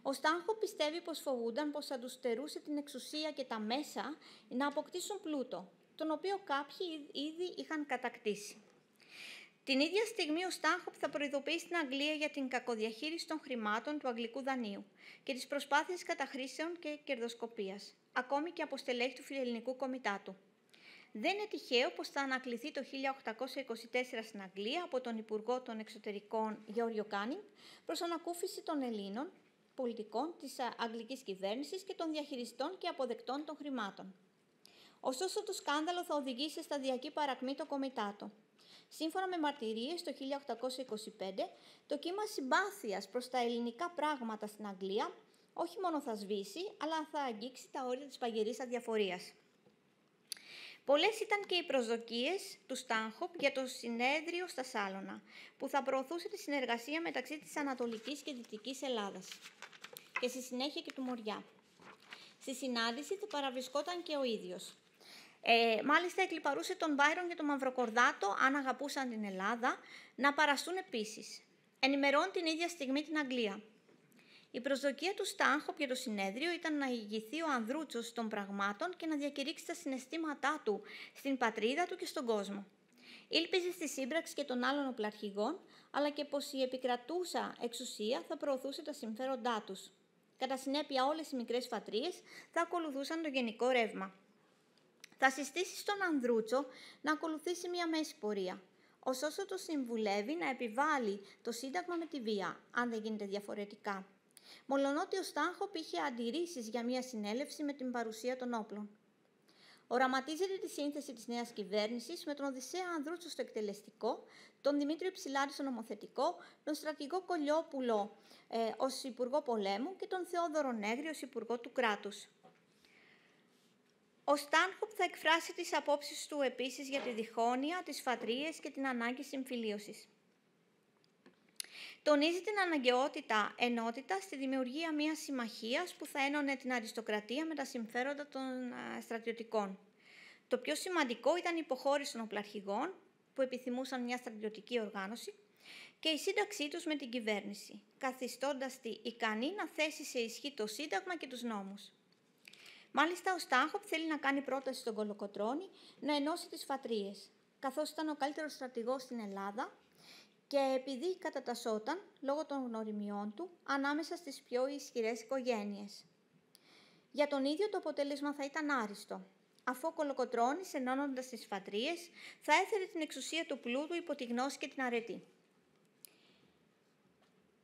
Ο Στάνχοπ πιστεύει πως φοβούνταν πως θα τους στερούσε την εξουσία και τα μέσα να αποκτήσουν πλούτο, τον οποίο κάποιοι ήδη είχαν κατακτήσει. Την ίδια στιγμή ο Στάνχοπ θα προειδοποιήσει την Αγγλία για την κακοδιαχείριση των χρημάτων του αγγλικού δανείου και τις προσπάθειες καταχρήσεων και κερδοσκοπίας, ακόμη και από στελέχη του Φιλελληνικού Κομιτάτου. Δεν είναι τυχαίο πως θα ανακληθεί το 1824 στην Αγγλία από τον Υπουργό των Εξωτερικών Γεώργιο Κάνινγκ προς ανακούφιση των Ελλήνων πολιτικών της αγγλικής κυβέρνησης και των διαχειριστών και αποδεκτών των χρημάτων. Ωστόσο, το σκάνδαλο θα οδηγήσει σε σταδιακή παρακμή το Κομιτάτο. Σύμφωνα με μαρτυρίες, το 1825, το κύμα συμπάθειας προς τα ελληνικά πράγματα στην Αγγλία όχι μόνο θα σβήσει, αλλά θα αγγίξει τα όρια της παγερής αδιαφορίας. Πολλές ήταν και οι προσδοκίες του Στάνχοπ για το συνέδριο στα Σάλωνα, που θα προωθούσε τη συνεργασία μεταξύ της Ανατολικής και Δυτικής Ελλάδας και στη συνέχεια και του Μοριά. Στη συνάντηση θα παραβρισκόταν και ο ίδιος. Μάλιστα εκλιπαρούσε τον Μπάιρον και τον Μαυροκορδάτο, αν αγαπούσαν την Ελλάδα, να παραστούν επίσης. Ενημερώνει την ίδια στιγμή την Αγγλία. Η προσδοκία του Στάνχοπ για το συνέδριο ήταν να ηγηθεί ο Ανδρούτσος των πραγμάτων και να διακηρύξει τα συναισθήματά του στην πατρίδα του και στον κόσμο. Ήλπιζε στη σύμπραξη και των άλλων οπλαρχηγών, αλλά και πως η επικρατούσα εξουσία θα προωθούσε τα συμφέροντά τους. Κατά συνέπεια, όλες οι μικρές φατρίες θα ακολουθούσαν το γενικό ρεύμα. Θα συστήσει στον Ανδρούτσο να ακολουθήσει μια μέση πορεία. Ωστόσο, το συμβουλεύει να επιβάλλει το Σύνταγμα με τη βία, αν δεν γίνεται διαφορετικά. Μολονότι ο Στάνχοπ είχε αντιρρήσεις για μια συνέλευση με την παρουσία των όπλων. Οραματίζεται τη σύνθεση της νέας κυβέρνησης με τον Οδυσσέα Ανδρούτσο στο εκτελεστικό, τον Δημήτριο Υψηλάντη στο νομοθετικό, τον στρατηγό Κολιόπουλο ως Υπουργό Πολέμου και τον Θεόδωρο Νέγρη ως Υπουργό του Κράτους. Ο Στάνχοπ θα εκφράσει τις απόψεις του επίσης για τη διχόνοια, τις φατρίες και την ανάγκη συμφιλίωσης. Τονίζει την αναγκαιότητα ενότητα στη δημιουργία μιας συμμαχίας που θα ένωνε την αριστοκρατία με τα συμφέροντα των στρατιωτικών. Το πιο σημαντικό ήταν η υποχώρηση των οπλαρχηγών, που επιθυμούσαν μια στρατιωτική οργάνωση, και η σύνταξή τους με την κυβέρνηση, καθιστώντας τη ικανή να θέσει σε ισχύ το Σύνταγμα και τους νόμους. Μάλιστα, ο Στάνχοπ θέλει να κάνει πρόταση στον Κολοκοτρώνη να ενώσει τις φατρίες, καθώς ήταν ο καλύτερος στρατηγός στην Ελλάδα και επειδή κατατασσόταν, λόγω των γνωριμιών του, ανάμεσα στις πιο ισχυρές οικογένειες. Για τον ίδιο το αποτέλεσμα θα ήταν άριστο, αφού ο Κολοκοτρώνης, ενώνοντας τις φατρίες, θα έθερε την εξουσία του πλούτου υπό τη γνώση και την αρετή.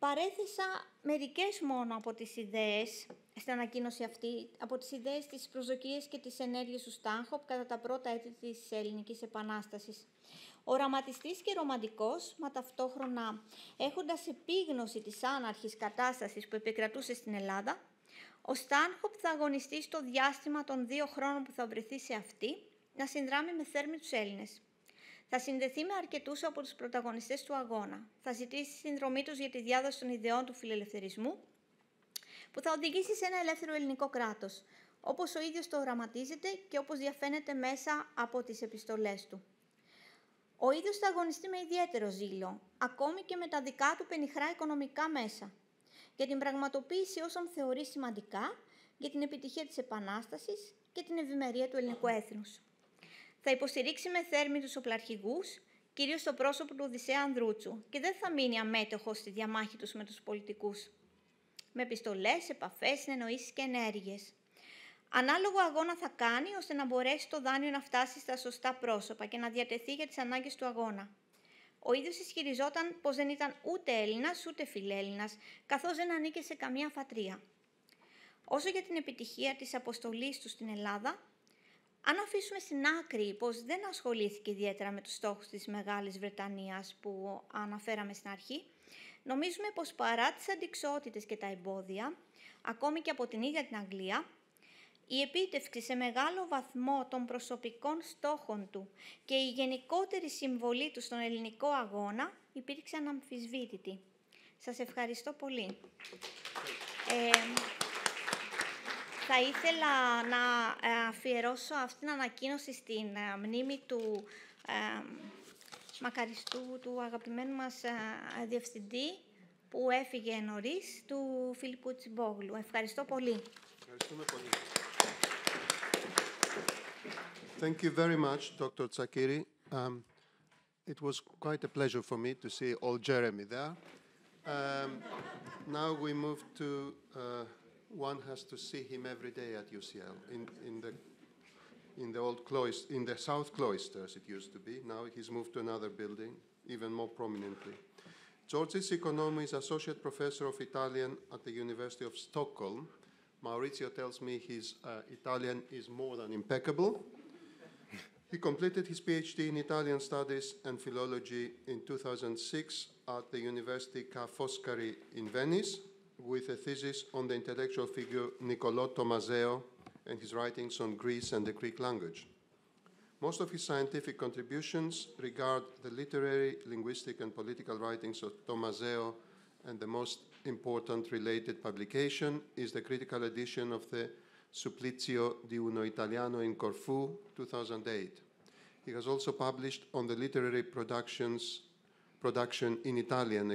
Παρέθεσα μερικές μόνο από τις ιδέες, στην ανακοίνωση αυτή, από τις ιδέες, τις προσδοκίες και τις ενέργειες του Στάνχοπ κατά τα πρώτα έτη της Ελληνικής Επανάστασης. Οραματιστής και ρομαντικός, μα ταυτόχρονα έχοντας επίγνωση της άναρχης κατάστασης που επικρατούσε στην Ελλάδα, ο Στάνχοπ θα αγωνιστεί στο διάστημα των 2 χρόνων που θα βρεθεί σε αυτή, να συνδράμει με θέρμη τους Έλληνες. Θα συνδεθεί με αρκετούς από τους πρωταγωνιστές του αγώνα. Θα ζητήσει τη συνδρομή τους για τη διάδοση των ιδεών του φιλελευθερισμού, που θα οδηγήσει σε ένα ελεύθερο ελληνικό κράτος, όπως ο ίδιος το οραματίζεται και όπως διαφαίνεται μέσα από τις επιστολές του. Ο ίδιος θα αγωνιστεί με ιδιαίτερο ζήλο, ακόμη και με τα δικά του πενιχρά οικονομικά μέσα, για την πραγματοποίηση όσων θεωρεί σημαντικά για την επιτυχία της Επανάστασης και την ευημερία του ελληνικού έθνους. Θα υποστηρίξει με θέρμη τους οπλαρχηγούς, κυρίως στο πρόσωπο του Οδυσσέα Ανδρούτσου, και δεν θα μείνει αμέτωχος στη διαμάχη τους με τους πολιτικούς, με επιστολές, επαφές, συνεννοήσεις και ενέργειες. Ανάλογο αγώνα θα κάνει, ώστε να μπορέσει το δάνειο να φτάσει στα σωστά πρόσωπα και να διατεθεί για τις ανάγκες του αγώνα. Ο ίδιος ισχυριζόταν πως δεν ήταν ούτε Έλληνας ούτε φιλέλληνας, καθώς δεν ανήκε σε καμία φατρία. Όσο για την επιτυχία της αποστολής του στην Ελλάδα, αν αφήσουμε στην άκρη πως δεν ασχολήθηκε ιδιαίτερα με τους στόχους της Μεγάλης Βρετανίας που αναφέραμε στην αρχή, νομίζουμε πως παρά τις αντιξότητες και τα εμπόδια, ακόμη και από την ίδια την Αγγλία, η επίτευξη σε μεγάλο βαθμό των προσωπικών στόχων του και η γενικότερη συμβολή του στον ελληνικό αγώνα υπήρξε αναμφισβήτητη. Σας ευχαριστώ πολύ. Θα ήθελα να αφιερώσω αυτήν την ανακοίνωση στην μνήμη του μακαριστού, του αγαπημένου μας διευθυντή, που έφυγε νωρίς, του Φίλιππου Τσιμπόγλου. Ευχαριστώ πολύ. Ευχαριστούμε πολύ. Thank you very much, Dr. Τσακίρη. It was quite a pleasure for me to see old Jeremy there. Now we move to, one has to see him every day at UCL, in the old cloister, in the South Cloisters it used to be. Now he's moved to another building, even more prominently. Τζώρτζης Οικονόμου is Associate Professor of Italian at the University of Stockholm. Maurizio tells me his Italian is more than impeccable. He completed his PhD in Italian Studies and Philology in 2006 at the University Ca' Foscari in Venice, with a thesis on the intellectual figure Niccolò Tomaseo and his writings on Greece and the Greek language. Most of his scientific contributions regard the literary, linguistic, and political writings of Tomaseo, and the most important related publication is the critical edition of the Supplizio di uno Italiano in Corfu, 2008. He has also published on the literary production in Italian,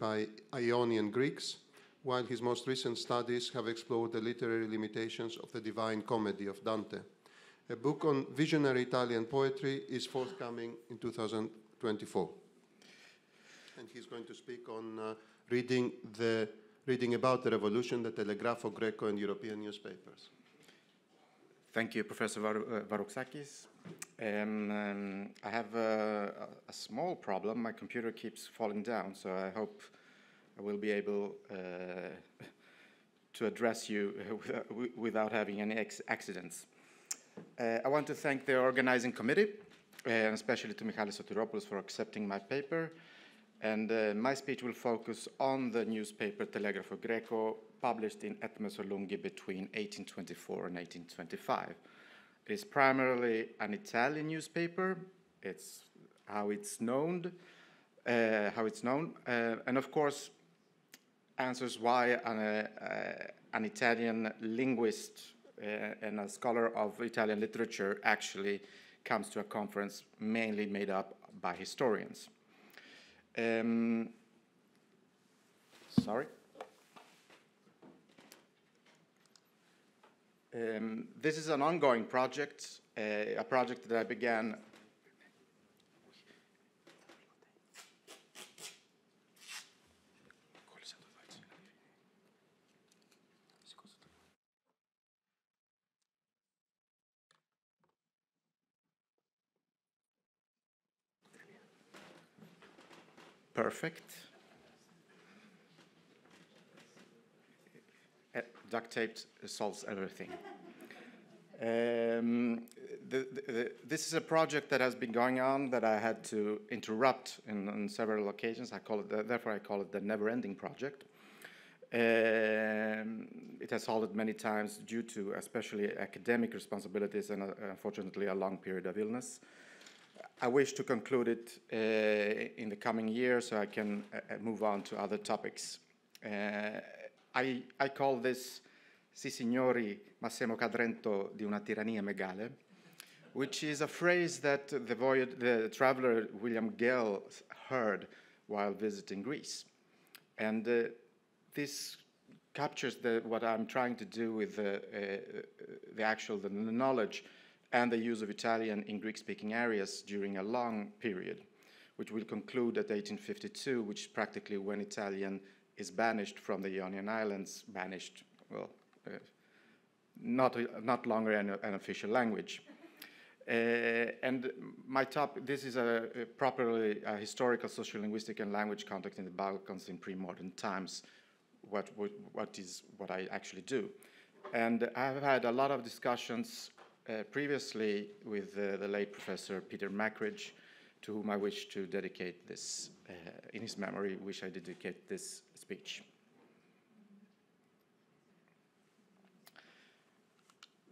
by Ionian Greeks, while his most recent studies have explored the literary limitations of the Divine Comedy of Dante. A book on visionary Italian poetry is forthcoming in 2024. And he's going to speak on reading about the revolution, the Telegrafo, Greco, and European newspapers. Thank you, Professor Varaxakis. I have a small problem. My computer keeps falling down, so I hope I will be able to address you without having any accidents. I want to thank the organizing committee, and especially to Michalis Sotiropoulos for accepting my paper. And my speech will focus on the newspaper Telegrafo Greco, published in Etmesolungi between 1824 and 1825. It is primarily an Italian newspaper. It's how it's known, and of course answers why an Italian linguist and a scholar of Italian literature actually comes to a conference mainly made up by historians. This is an ongoing project, a project that I began Perfect. duct tape solves everything. This is a project that has been going on that I had to interrupt on several occasions. Therefore I call it the never-ending project. It has halted many times due to especially academic responsibilities and unfortunately a long period of illness. I wish to conclude it in the coming year so I can move on to other topics. I call this "Si signori, ma siamo cadrento di una tirannia megale," which is a phrase that the traveler William Gell heard while visiting Greece. And this captures what I'm trying to do with the knowledge and the use of Italian in Greek-speaking areas during a long period, which will conclude at 1852, which is practically when Italian is banished from the Ionian Islands, banished, well, not longer an official language. And my topic, this is properly a historical, sociolinguistic, and language context in the Balkans in pre-modern times, what I actually do. And I've had a lot of discussions previously with the late Professor Peter Mackridge, to whom I wish to dedicate this, in his memory, I dedicate this speech.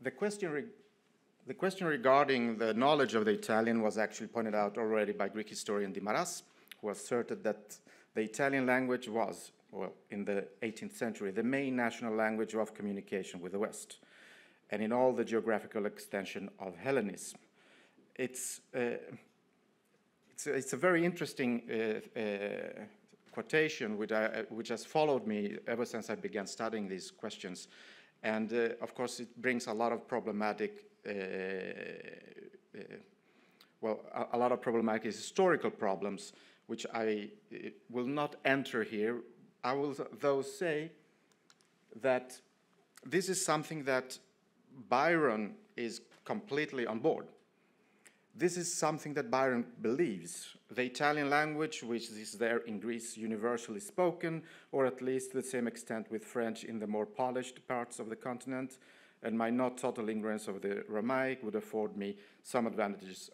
The question regarding the knowledge of the Italian was actually pointed out already by Greek historian Dimaras, who asserted that the Italian language was, well, in the 18th century, the main national language of communication with the West, and in all the geographical extension of Hellenism. It's a very interesting quotation which has followed me ever since I began studying these questions. And of course, it brings a lot of problematic, a lot of problematic historical problems, which I will not enter here. I will, though, say that this is something that Byron is completely on board. This is something that Byron believes. The Italian language, which is there in Greece, universally spoken, or at least to the same extent with French in the more polished parts of the continent, and my not total ignorance of the Romaic would afford me some advantages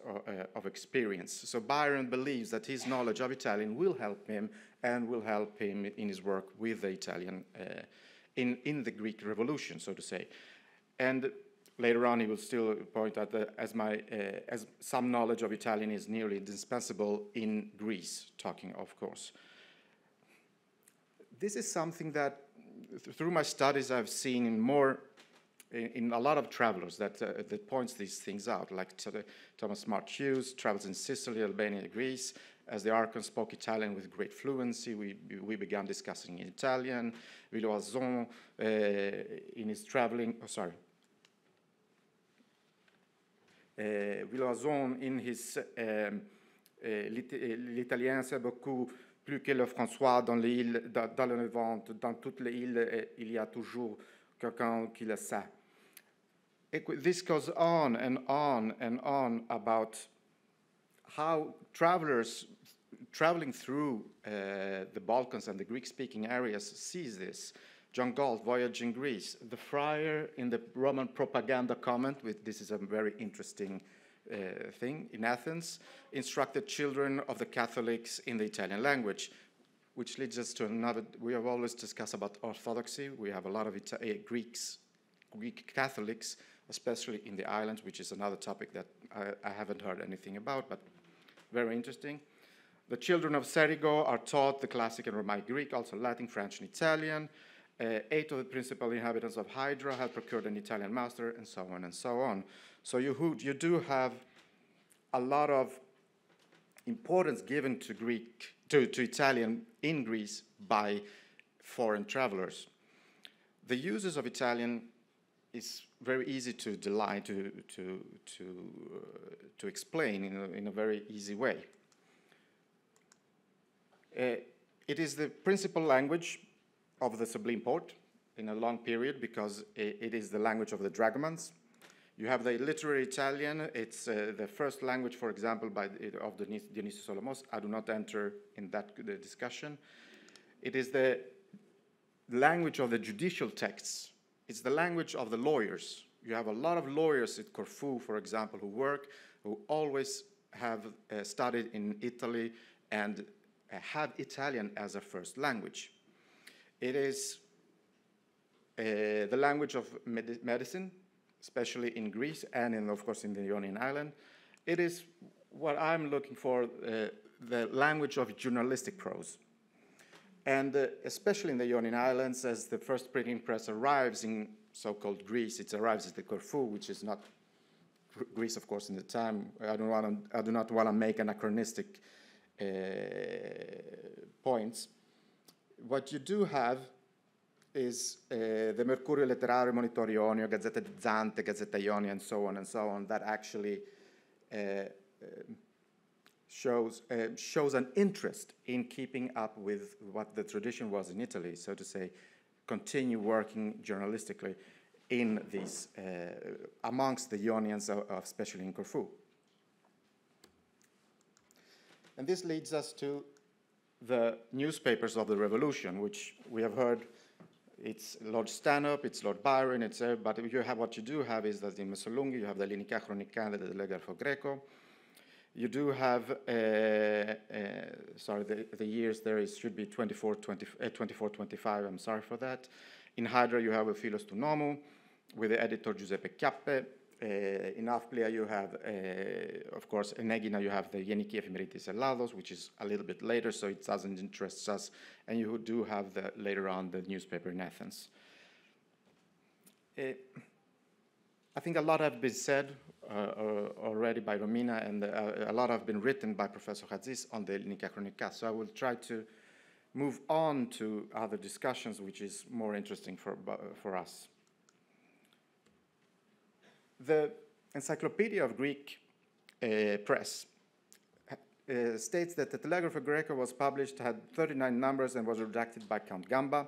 of experience. So Byron believes that his knowledge of Italian will help him and will help him in his work with the Italian, in the Greek Revolution, so to say. And later on, he will still point out that as some knowledge of Italian is nearly indispensable in Greece, talking, of course. This is something that, through my studies, I've seen in a lot of travelers that points these things out, like Thomas March Hughes travels in Sicily, Albania, Greece. As the Archon spoke Italian with great fluency, we began discussing in Italian. Villoison, in his traveling, Villoison, in his l'italien c'est beaucoup plus que le français dans les îles, dans le Levant, dans toutes les îles, il y a toujours quelqu'un qui le sait. This goes on and on and on about how travelers traveling through the Balkans and the Greek-speaking areas sees this. John Galt, Voyage in Greece. The friar in the Roman propaganda comment, this is a very interesting thing, in Athens, instructed children of the Catholics in the Italian language, which leads us to another. We have always discussed about Orthodoxy. We have a lot of Greek Catholics, especially in the islands, which is another topic that I haven't heard anything about, but very interesting. The children of Serigo are taught the classic and Romaic Greek, also Latin, French, and Italian. 8 of the principal inhabitants of Hydra have procured an Italian master, and so on and so on. So you do have a lot of importance given to Italian in Greece by foreign travelers. The uses of Italian is very easy to explain in a very easy way. It is the principal language of the Sublime Porte in a long period because it is the language of the dragomans. You have the literary Italian. It's the first language, for example, of Dionysius Solomos. I do not enter in that discussion. It is the language of the judicial texts It's the language of the lawyers. You have a lot of lawyers at Corfu, for example, who always have studied in Italy and have Italian as a first language. It is the language of medicine, especially in Greece and, of course, in the Ionian Island. It is what I'm looking for, the language of journalistic prose. And especially in the Ionian Islands, as the first printing press arrives in so-called Greece, it arrives at the Corfu, which is not Greece, of course, in the time. I do not want to make anachronistic points. What you do have is the Mercurio Letterario Monitor Ionio, Gazzetta di Zante, Gazzetta Ionia, and so on, that actually shows an interest in keeping up with what the tradition was in Italy, so to say, continue working journalistically in these, amongst the Ionians, especially in Corfu. And this leads us to the newspapers of the revolution, which we have heard. It's Lord Stanhope, it's Lord Byron, but what you do have is that in Messolunghi you have the Ελληνικά Χρονικά and the Telegrafo Greco. You do have, the years there should be 24-25, I'm sorry for that. In Hydra you have a Philos του Νόμου with the editor Giuseppe Chiappe. In Afplia you have, of course, in Aegina you have the Γενική Εφημερίδα Ελλάδος, which is a little bit later, so it doesn't interest us. And you do have later on the newspaper in Athens. I think a lot have been said already by Romina, and a lot have been written by Professor Hadzis on the Ελληνικά Χρονικά. So I will try to move on to other discussions, which is more interesting for us. The Encyclopedia of Greek Press states that the Telegrafo Greco was published, had 39 numbers, and was redacted by Count Gamba.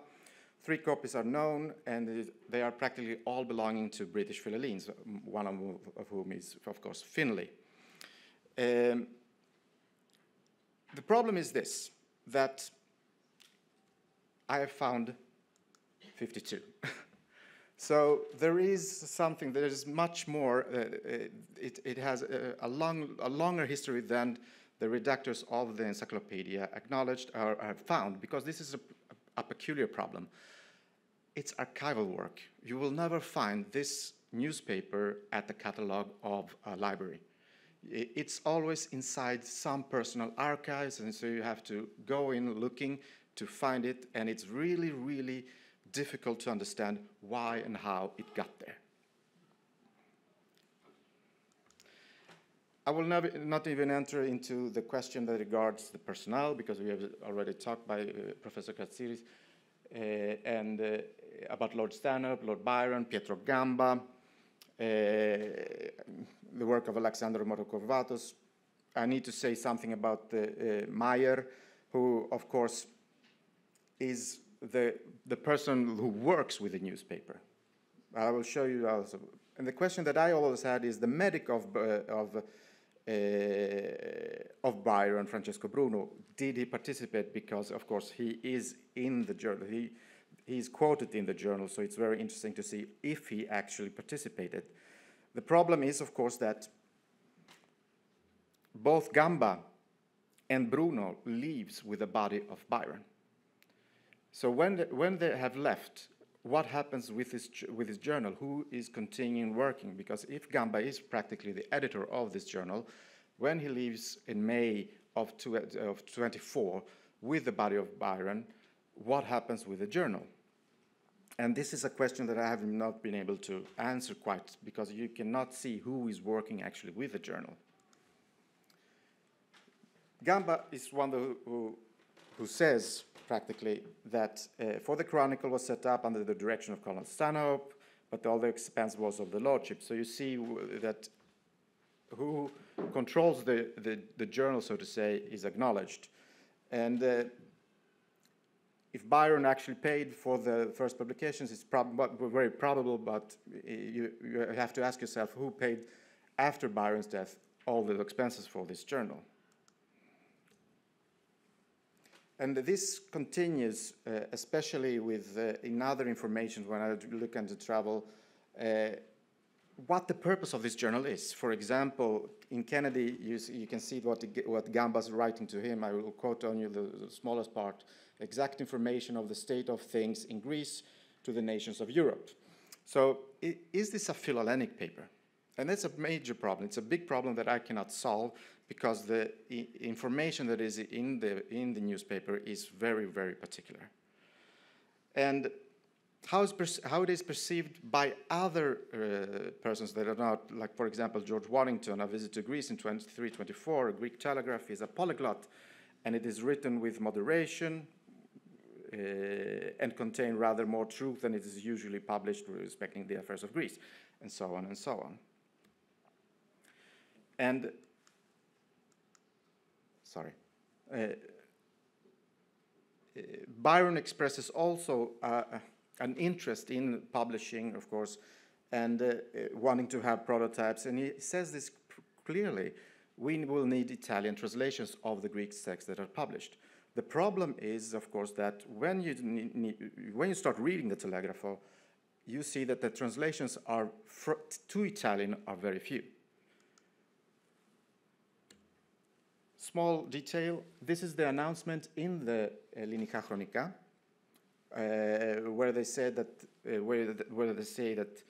3 copies are known, and they are practically all belonging to British Philhellenes, one of whom is, of course, Finlay. The problem is this, that I have found 52. So there is much more. It has a longer history than the redactors of the encyclopedia acknowledged or have found, because this is a peculiar problem. It's archival work. You will never find this newspaper at the catalog of a library. It's always inside some personal archives, and so you have to go in looking to find it, and it's really, really difficult to understand why and how it got there. I will not even enter into the question that regards the personnel, because we have already talked by Professor Katsiris, and about Lord Stanhope, Lord Byron, Pietro Gamba, the work of Alexandros Motokorvatos. I need to say something about Meyer, who, of course, is the person who works with the newspaper. I will show you also. And the question that I always had is the medic of Byron, Francesco Bruno. Did he participate? Because, of course, he is in the journal. He's quoted in the journal, so it's very interesting to see if he actually participated. The problem is, of course, that both Gamba and Bruno leaves with the body of Byron. So when they have left, what happens with his journal? Who is continuing working? Because if Gamba is practically the editor of this journal, when he leaves in May of 24 with the body of Byron, what happens with the journal? And this is a question that I have not been able to answer quite, because you cannot see who is working actually with the journal. Gamba is one who says practically that for the Chronicle was set up under the direction of Colonel Stanhope, but all the expense was of the lordship. So you see that who controls the journal, so to say, is acknowledged. And if Byron actually paid for the first publications, it's very probable, but you have to ask yourself who paid after Byron's death all the expenses for this journal. And this continues, especially with in other information when I look into travel, what the purpose of this journal is. For example, in Kennedy, you can see what Gamba's writing to him. I will quote on you the smallest part. Exact information of the state of things in Greece to the nations of Europe. So is this a Philhellenic paper? And that's a major problem. It's a big problem that I cannot solve because the information that is in the newspaper is very, very particular. And how it is perceived by other persons that are not, like, for example, George Waddington, a visit to Greece in 2324, a Greek telegraph, is a polyglot, and it is written with moderation and contain rather more truth than it is usually published respecting the affairs of Greece, and so on and so on. And, sorry. Byron expresses also an interest in publishing, of course, and wanting to have prototypes. And he says this clearly: we will need Italian translations of the Greek texts that are published. The problem is, of course, that when you start reading the Telegrafo, you see that the translations to Italian are very few. Small detail: this is the announcement in the Ελληνικά Χρονικά, where they said that where they say that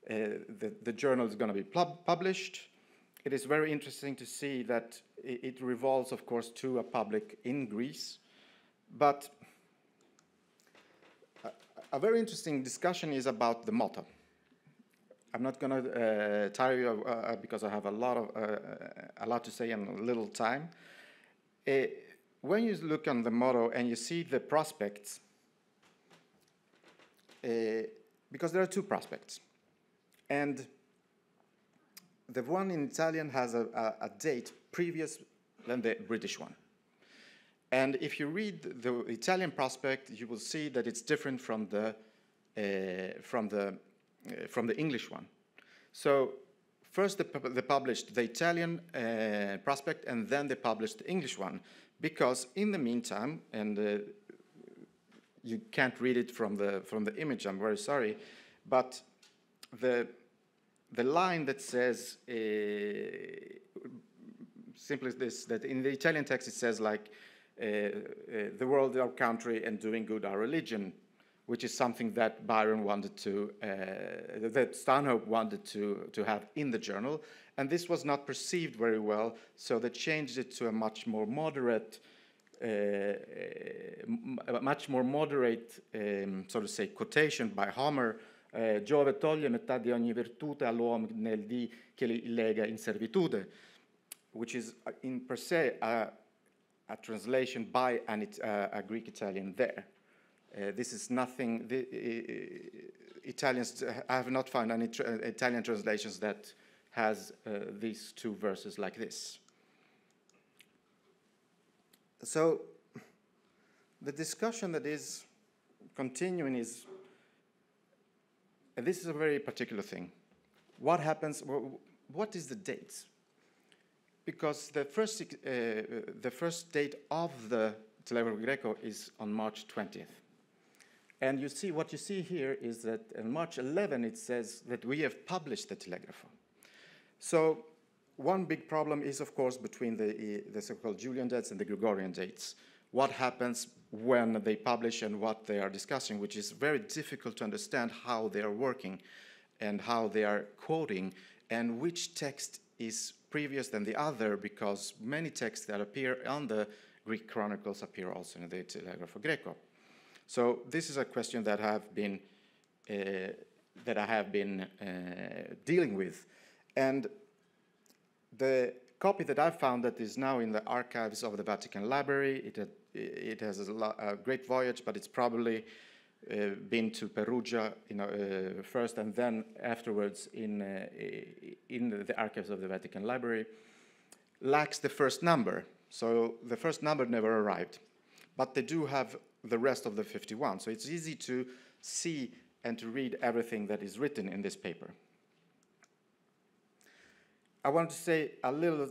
the journal is going to be published. It is very interesting to see that it revolves, of course, to a public in Greece, but a very interesting discussion is about the motto. I'm not going to tire you because I have a lot to say in a little time. When you look on the motto and you see the prospects, because there are two prospects, and the one in Italian has a date previous than the British one. And if you read the Italian prospect, you will see that it's different from the English one. So first they published the Italian prospect, and then they published the English one, because in the meantime, and you can't read it from the image, I'm very sorry, but the line that says simply this, that in the Italian text it says like, the world, our country, and doing good, our religion, which is something that Byron wanted to, that Stanhope wanted to have in the journal, and this was not perceived very well, so they changed it to a much more moderate, so to say, quotation by Homer. Giove toglie metà di ogni virtute all'uomo nel dì che li lega in servitude, which is in per se a translation by a Greek-Italian there. This is nothing, Italians, I have not found any Italian translations that has these two verses like this. So the discussion that is continuing is, and this is a very particular thing. What happens, what is the date? Because the first date of the Telegrafo Greco is on March 20th. And you see, what you see here is that on March 11 it says that we have published the Telegrafo. So one big problem is, of course, between the so-called Julian dates and the Gregorian dates. What happens when they publish and what they are discussing, which is very difficult to understand how they are working and how they are quoting and which text is previous than the other, because many texts that appear on the Greek chronicles appear also in the Telegrafo Greco. So this is a question that I have been dealing with, and the copy that I found that is now in the archives of the Vatican Library. It has a great voyage, but it's probably been to Perugia, first, and then afterwards in the archives of the Vatican Library. Lacks the first number, so the first number never arrived, but they do have the rest of the 51. So it's easy to see and to read everything that is written in this paper. I want to say a little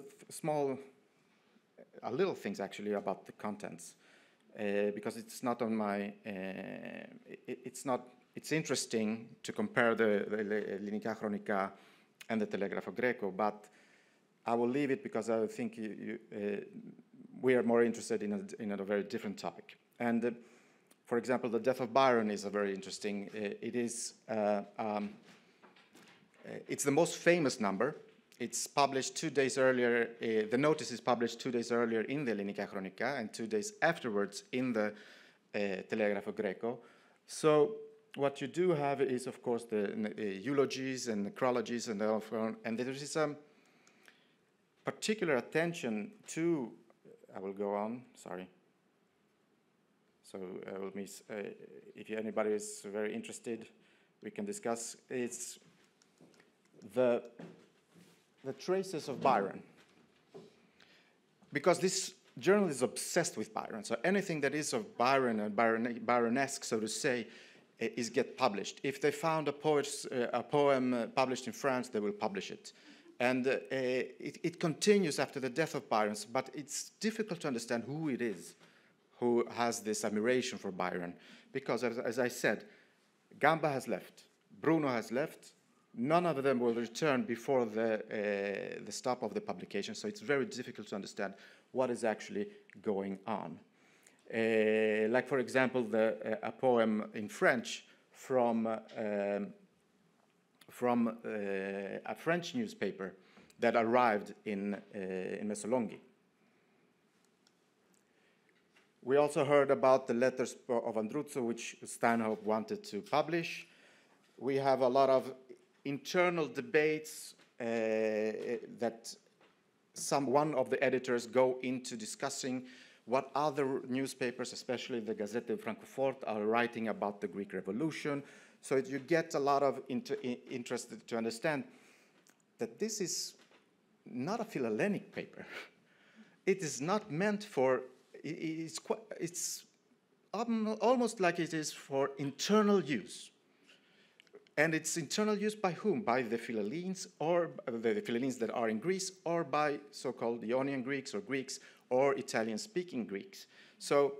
things actually about the contents. because it's not on my, it's interesting to compare the Ελληνικά Χρονικά and the Telegrafo Greco, but I will leave it because I think we are more interested in a very different topic. And for example, the death of Byron is a very interesting, it's the most famous number. It's published 2 days earlier, the notice is published 2 days earlier in the Ελληνικά Χρονικά and 2 days afterwards in the Telegrafo Greco. So what you do have is, of course, the eulogies and necrologies and there is some particular attention to, I will go on, sorry. So I will miss, if anybody is very interested, we can discuss. It's the traces of Byron. Because this journal is obsessed with Byron. So anything that is of Byron and Byronesque, so to say, is get published. If they found a poem published in France, they will publish it. And it continues after the death of Byron, but it's difficult to understand who it is who has this admiration for Byron. Because, as I said, Gamba has left, Bruno has left, none of them will return before the stop of the publication, so it's very difficult to understand what is actually going on. Like, for example, a poem in French from a French newspaper that arrived in Messolonghi. We also heard about the letters of Andruzzo, which Stanhope wanted to publish. We have a lot of internal debates that one of the editors go into discussing what other newspapers, especially the Gazette Francoforte, are writing about the Greek Revolution. So you get a lot of interest to understand that this is not a Philhellenic paper. It is not meant for, it's almost like it is for internal use. And it's internal use by whom? By the Philhellenes, or the Philhellenes that are in Greece, or by so-called Ionian Greeks or Greeks or Italian-speaking Greeks. So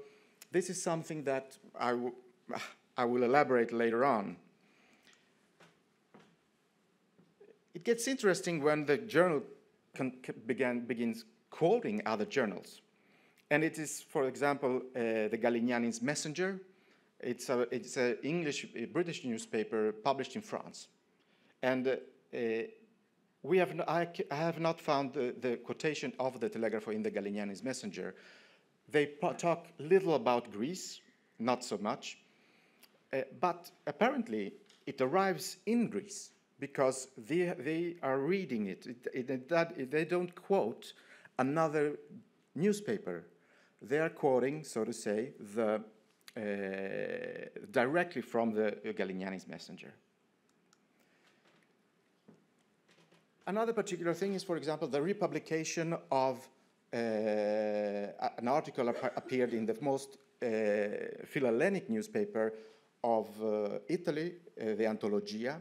this is something that I will elaborate later on. It gets interesting when the journal begins quoting other journals. And it is, for example, the Galignani's Messenger. It's an British newspaper published in France. And I have not found the quotation of the Telegrafo in the Galignani's Messenger. They talk little about Greece, not so much. But apparently, it arrives in Greece because they are reading it. They don't quote another newspaper. They are quoting, so to say, directly from the Galignani's Messenger. Another particular thing is, for example, the republication of an article appeared in the most Philhellenic newspaper of Italy, the Antologia.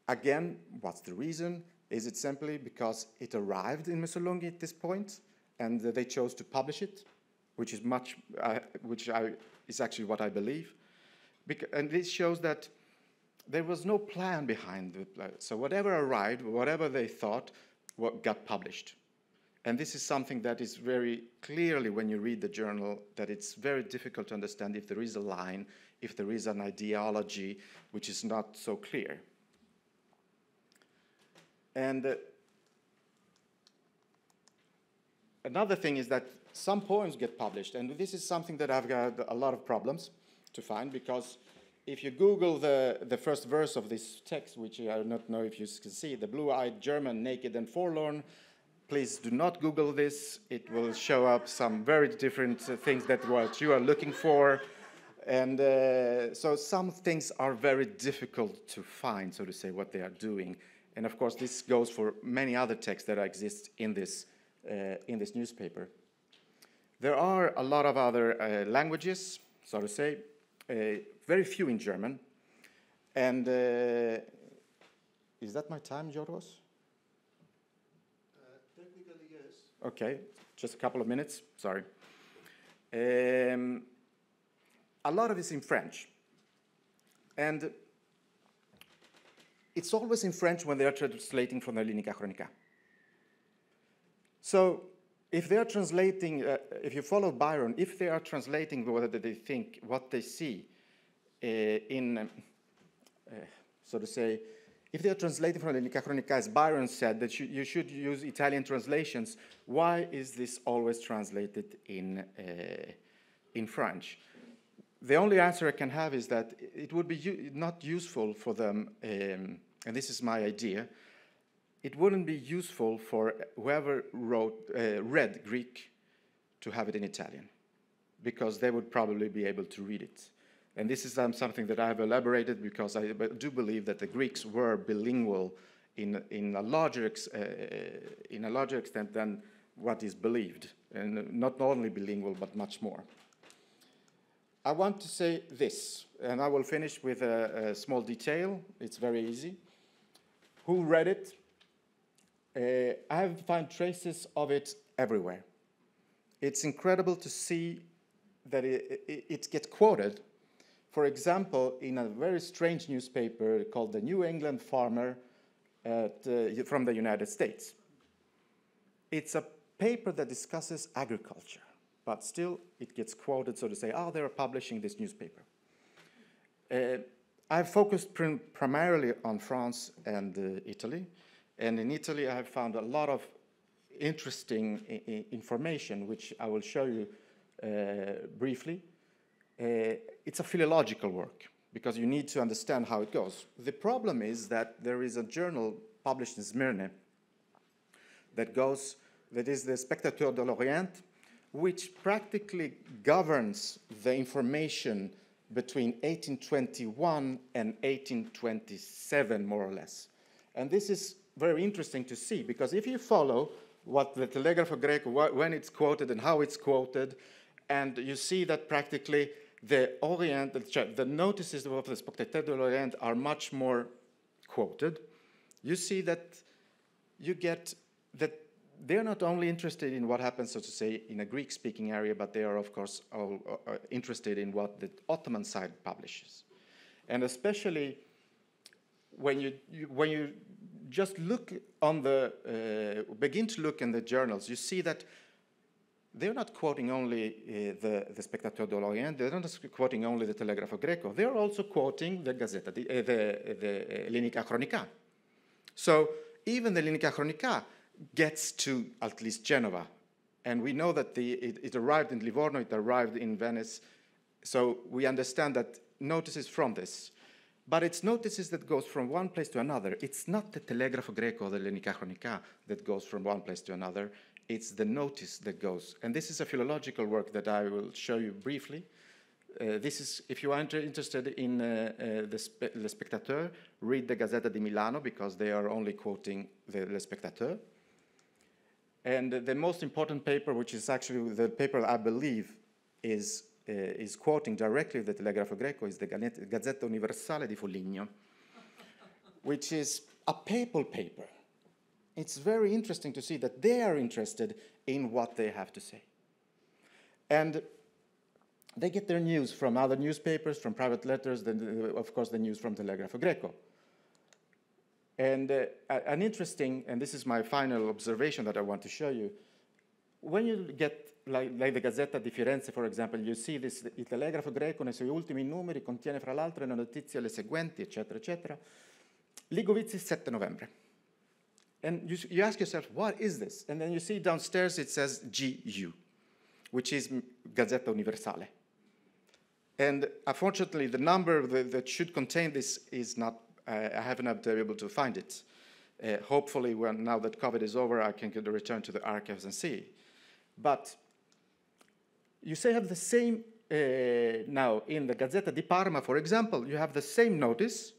Again, what's the reason? Is it simply because it arrived in Messolonghi at this point, and they chose to publish it, which is is actually what I believe, and this shows that there was no plan behind it. So whatever arrived, whatever they thought, got published. And this is something that is very clearly, when you read the journal, that it's very difficult to understand if there is a line, if there is an ideology which is not so clear. And another thing is that some poems get published, and this is something that I've got a lot of problems to find, because if you Google the first verse of this text, which I don't know if you can see, the blue-eyed German, naked and forlorn, please do not Google this. It will show up some very different things than what you are looking for. And so some things are very difficult to find, so to say, what they are doing. And of course, this goes for many other texts that exist in this newspaper. There are a lot of other languages, so to say, very few in German. And is that my time, Georgios? Technically, yes. Okay, just a couple of minutes, sorry. A lot of it's in French. And it's always in French when they are translating from the Ελληνικά Χρονικά. So if they are translating, if you follow Byron, if they are translating what they think, what they see so to say, if they are translating from the Ελληνικά Χρονικά, as Byron said, that you should use Italian translations, why is this always translated in French? The only answer I can have is that it would be not useful for them, and this is my idea, it wouldn't be useful for whoever read Greek to have it in Italian, because they would probably be able to read it. And this is something that I have elaborated because I do believe that the Greeks were bilingual in a larger extent than what is believed, and not only bilingual but much more. I want to say this, and I will finish with a small detail. It's very easy. Who read it? I have found traces of it everywhere. It's incredible to see that it gets quoted. For example, in a very strange newspaper called the New England Farmer from the United States. It's a paper that discusses agriculture, but still it gets quoted, so to say, oh, they're publishing this newspaper. I've focused primarily on France and Italy, and in Italy I have found a lot of interesting information, which I will show you briefly. It's a philological work, because you need to understand how it goes. The problem is that there is a journal published in Smyrna that is the Spectateur de l'Orient, which practically governs the information between 1821 and 1827, more or less. And this is very interesting to see, because if you follow what the Telegrafo Greco, when it's quoted and how it's quoted, and you see that practically the notices of the Spectateur de l'Orient are much more quoted, you see that you get that they're not only interested in what happens, so to say, in a Greek-speaking area, but they are, of course, interested in what the Ottoman side publishes. And especially when you just look on begin to look in the journals, you see that they're not quoting only the Spectateur de l'Orient, they're not quoting only the Telegrafo Greco, they're also quoting the Gazzetta, the Ελληνικά Χρονικά. So even the Ελληνικά Χρονικά gets to at least Genova. And we know that it arrived in Livorno, it arrived in Venice, so we understand that notices from this. But it's notices that goes from one place to another. It's not the Telegrafo Greco or the Ελληνικά Χρονικά that goes from one place to another. It's the notice that goes. And this is a philological work that I will show you briefly. This is, if you are interested in Le Spectateur, read the Gazzetta di Milano, because they are only quoting the Le Spectateur. And the most important paper, which is actually the paper I believe is quoting directly the Telegrafo Greco, is the Gazzetta Universale di Foligno, which is a papal paper. It's very interesting to see that they are interested in what they have to say. And they get their news from other newspapers, from private letters, then of course the news from Telegrafo Greco. And an interesting, and this is my final observation that I want to show you, when you get like the Gazzetta di Firenze, for example, you see this, il Telegrafo Greco nei suoi ultimi numeri contiene fra l'altro le notizie le seguenti, eccetera, eccetera. Ligovizi, 7 novembre. And you ask yourself, what is this? And then you see downstairs it says GU, which is Gazzetta Universale. And unfortunately, the number that should contain this is not, I haven't been able to find it. Hopefully, now that COVID is over, I can return to the archives and see. But you say have the same, now in the Gazzetta di Parma, for example, you have the same notice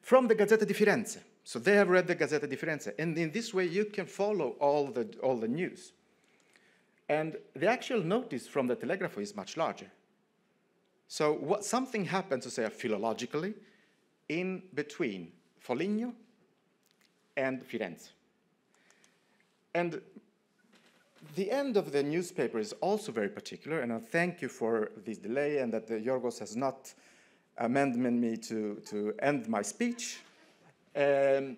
from the Gazzetta di Firenze. So they have read the Gazzetta di Firenze. And in this way, you can follow all the news. And the actual notice from the Telegrafo is much larger. So something happens, to say, philologically, in between Foligno and Firenze. And The end of the newspaper is also very particular, and I thank you for this delay and that Gеώργιος has not amended me to end my speech. Thomas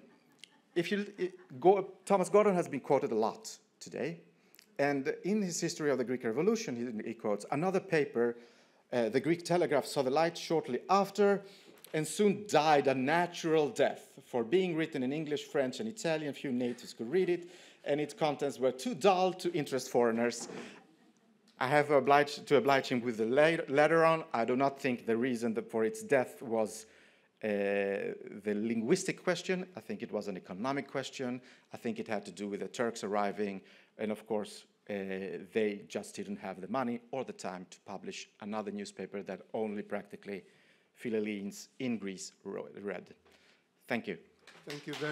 Gordon has been quoted a lot today, and in his History of the Greek Revolution, he quotes another paper, the Greek Telegraph saw the light shortly after and soon died a natural death. For being written in English, French, and Italian, few natives could read it, and its contents were too dull to interest foreigners. I have to oblige him with the later on. I do not think the reason for its death was the linguistic question. I think it was an economic question. I think it had to do with the Turks arriving, and of course, they just didn't have the money or the time to publish another newspaper that only practically Philhellenes in Greece read. Thank you. Thank you very